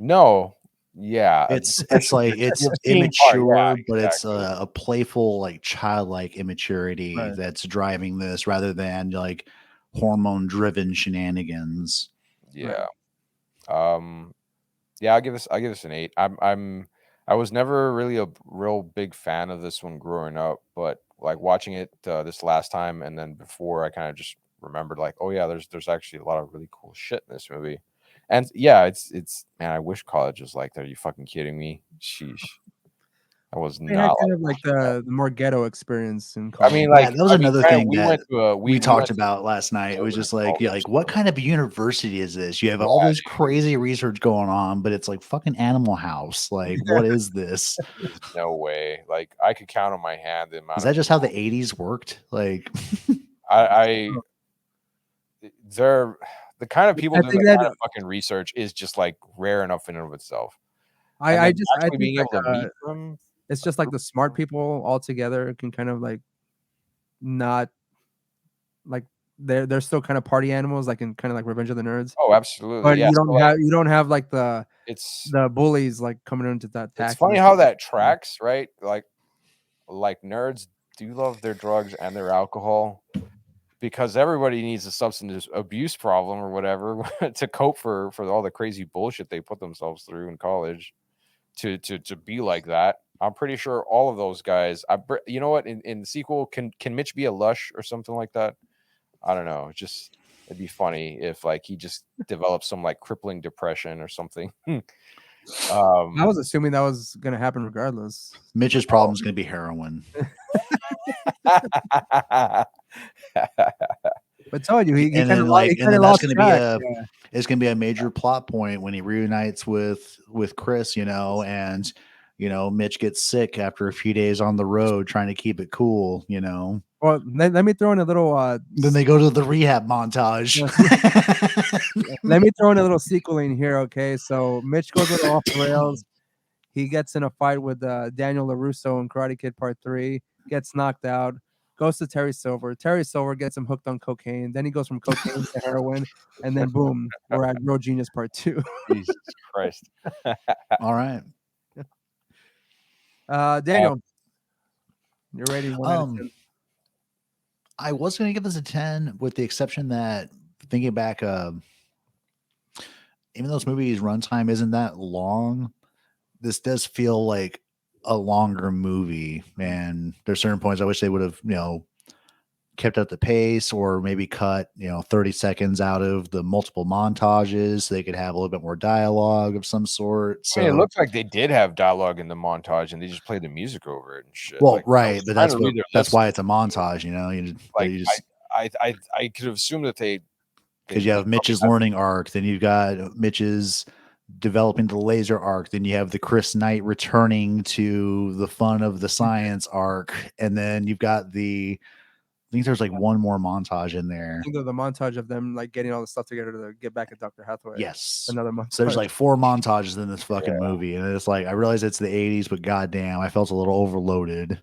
no, yeah, It's like it's the obscene part, yeah, immature, but it's exactly. a playful, like childlike immaturity Right. that's driving this rather than like hormone driven shenanigans. Right. Yeah. Um, yeah, I'll give this an 8. I was never really a real big fan of this one growing up, but like watching it this last time and then before, I kind of just remembered like, oh yeah, there's actually a lot of really cool shit in this movie. And yeah, it's man, I wish college was like that. Are you fucking kidding me? Sheesh. I was They had not kind like of like watching that. the more ghetto experience in I college. mean, Yeah, like, that was another granted, thing we that went to a we we talked went to about last night. It was conservative just like, yeah, college, like what so kind of university is this? You have all right. this crazy research going on, but it's like fucking Animal House. Like, what is this? There's no way. Like, I could count on my hand the Is amount of that just how the people '80s worked? Like, I they're the kind of people I doing think that that kind of fucking research is just like rare enough in and of itself. And then I actually think being like able to meet them, it's a just like group the of smart them. people all together can kind of like not like they're still kind of party animals like in kind of like Revenge of the Nerds, Oh, absolutely. but Yeah. So like you don't have like it's the bullies like coming into that it's attack funny you. how that tracks, right? Like nerds do love their drugs and their alcohol because everybody needs a substance abuse problem or whatever to cope for all the crazy bullshit they put themselves through in college to be like that. I'm pretty sure all of those guys. You know what? In the sequel, can Mitch be a lush or something like that? I don't know. Just it'd be funny if like he just developed some like crippling depression or something. I um, was assuming that was gonna happen regardless. Mitch's problem is going to be heroin. But told you he And kind then of like, he and kind then of that's lost going to be track. a, Yeah. it's going to be a major plot point when he reunites with Chris, and Mitch gets sick after a few days on the road trying to keep it cool. Well, let me throw in a little Then they go to the rehab montage. let me throw in a little sequel in here, okay? So Mitch goes a little off the rails. He gets in a fight with Daniel LaRusso in Karate Kid Part 3, gets knocked out, goes to Terry Silver. Terry Silver gets him hooked on cocaine. Then he goes from cocaine to heroin, and then boom, we're at Real Genius Part 2. Jesus Christ. All right. Daniel, you're rating 1 out of 10. I was going to give this a 10 with the exception that thinking back, even though this movie's runtime isn't that long, this does feel like a longer movie. And there's certain points I wish they would have, kept up the pace or maybe cut, 30 seconds out of the multiple montages so they could have a little bit more dialogue of some sort. I mean, it So, looks like they did have dialogue in the montage, and they just played the music over it and shit. well, Like I right. was But trying to read their that's lips. why it's a montage, Like you just, I could have assumed that they because you have probably Mitch's had learning arc, then you've got Mitch's developing the laser arc, then you have the Chris Knight returning to the fun of the science arc, and then you've got I think there's like one more montage in I there. think the montage of them like getting all the stuff together to get back at Dr. Hathaway. Yes. Another So there's montage. like 4 montages in this fucking yeah. movie, and it's like I realize it's the '80s, but goddamn, I felt a little overloaded.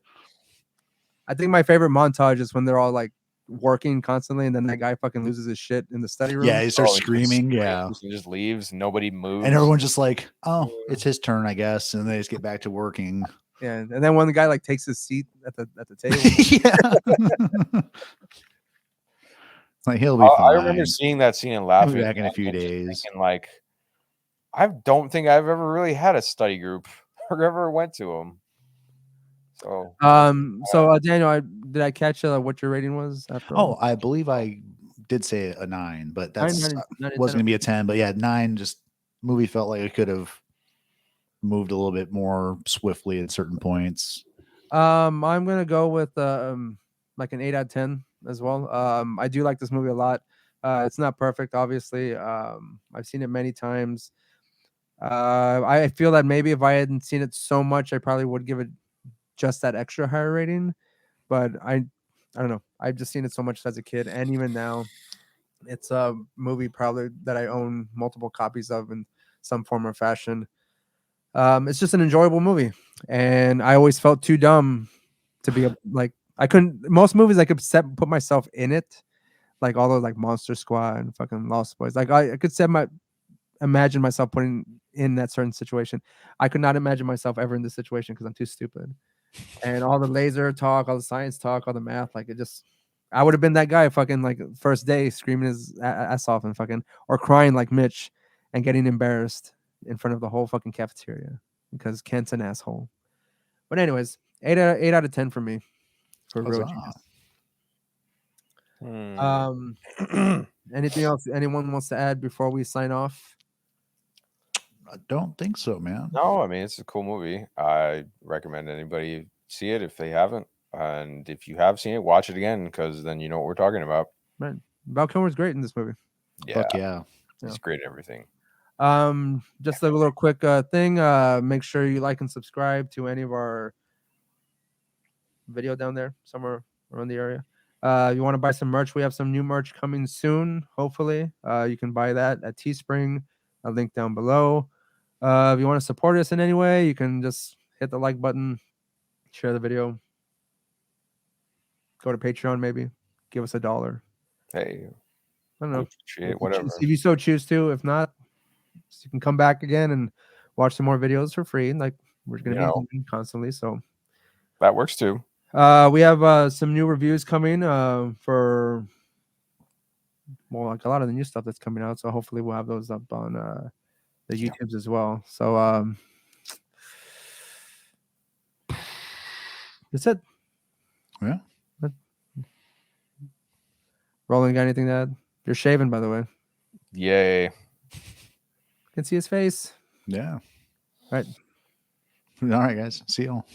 I think my favorite montage is when they're all like working constantly, and then that guy fucking loses his shit in the study room. Yeah, he starts Oh, he just screaming, yeah, screams and just leaves. Nobody moves. and everyone's just like, "Oh, it's his turn, I guess," and they just get back to working. Yeah, and then when the guy like takes his seat at the table. Yeah, like he'll be I remember fine. seeing that scene and He'll laughing be at back in a that few and just days. thinking like, I don't think I've ever really had a study group or ever went to them. So So Daniel, did I catch what your rating was after Oh, all? I believe I did say a 9, but Nine, that's nine, was 10. going to be a 10. But yeah, 9. Just movie felt like it could have moved a little bit more swiftly at certain points. I'm gonna go with like an 8 out of 10 as well. I do like this movie a lot. It's not perfect, obviously. I've seen it many times. I feel that maybe if I hadn't seen it so much, I probably would give it just that extra higher rating. But I don't know. I've just seen it so much as a kid, and even now. It's a movie probably that I own multiple copies of in some form or fashion. It's just an enjoyable movie, and I always felt too dumb to be like I couldn't. Most movies I could put myself in it, like all those like Monster Squad and fucking Lost Boys. Like I could imagine myself putting in that certain situation. I could not imagine myself ever in this situation because I'm too stupid. And all the laser talk, all the science talk, all the math, like it just. I would have been that guy, fucking like first day screaming his ass off and fucking or crying like Mitch, and getting embarrassed in front of the whole fucking cafeteria because Kent's an asshole. But anyways, 8 out of 10 for me for Real Huzzah. Genius. Hmm. Anything else anyone wants to add before we sign off? I don't think so, man. No, I mean it's a cool movie. I recommend anybody see it if they haven't, and if you have seen it, watch it again because then you know what we're talking about. Right. Val Kilmer's great in this movie. Yeah, Fuck yeah. he's great at everything. Just a little quick thing. Make sure you like and subscribe to any of our video down there somewhere around the area. You want to buy some merch? We have some new merch coming soon. Hopefully, you can buy that at Teespring. A link down below. If you want to support us in any way, you can just hit the like button, share the video, go to Patreon, maybe give us $1. Hey, I don't we know. appreciate it, whatever. If you so choose to. If not, you can come back again and watch some more videos for free. Like we're going to be doing constantly. So That works too. we have some new reviews coming for like a lot of the new stuff that's coming out. So hopefully we'll have those up on the YouTubes as well. So that's it. Yeah. Roland, got anything to add? You're shaving, by the way. Yay. Can see his face. Yeah. Right. All right, guys. See y'all.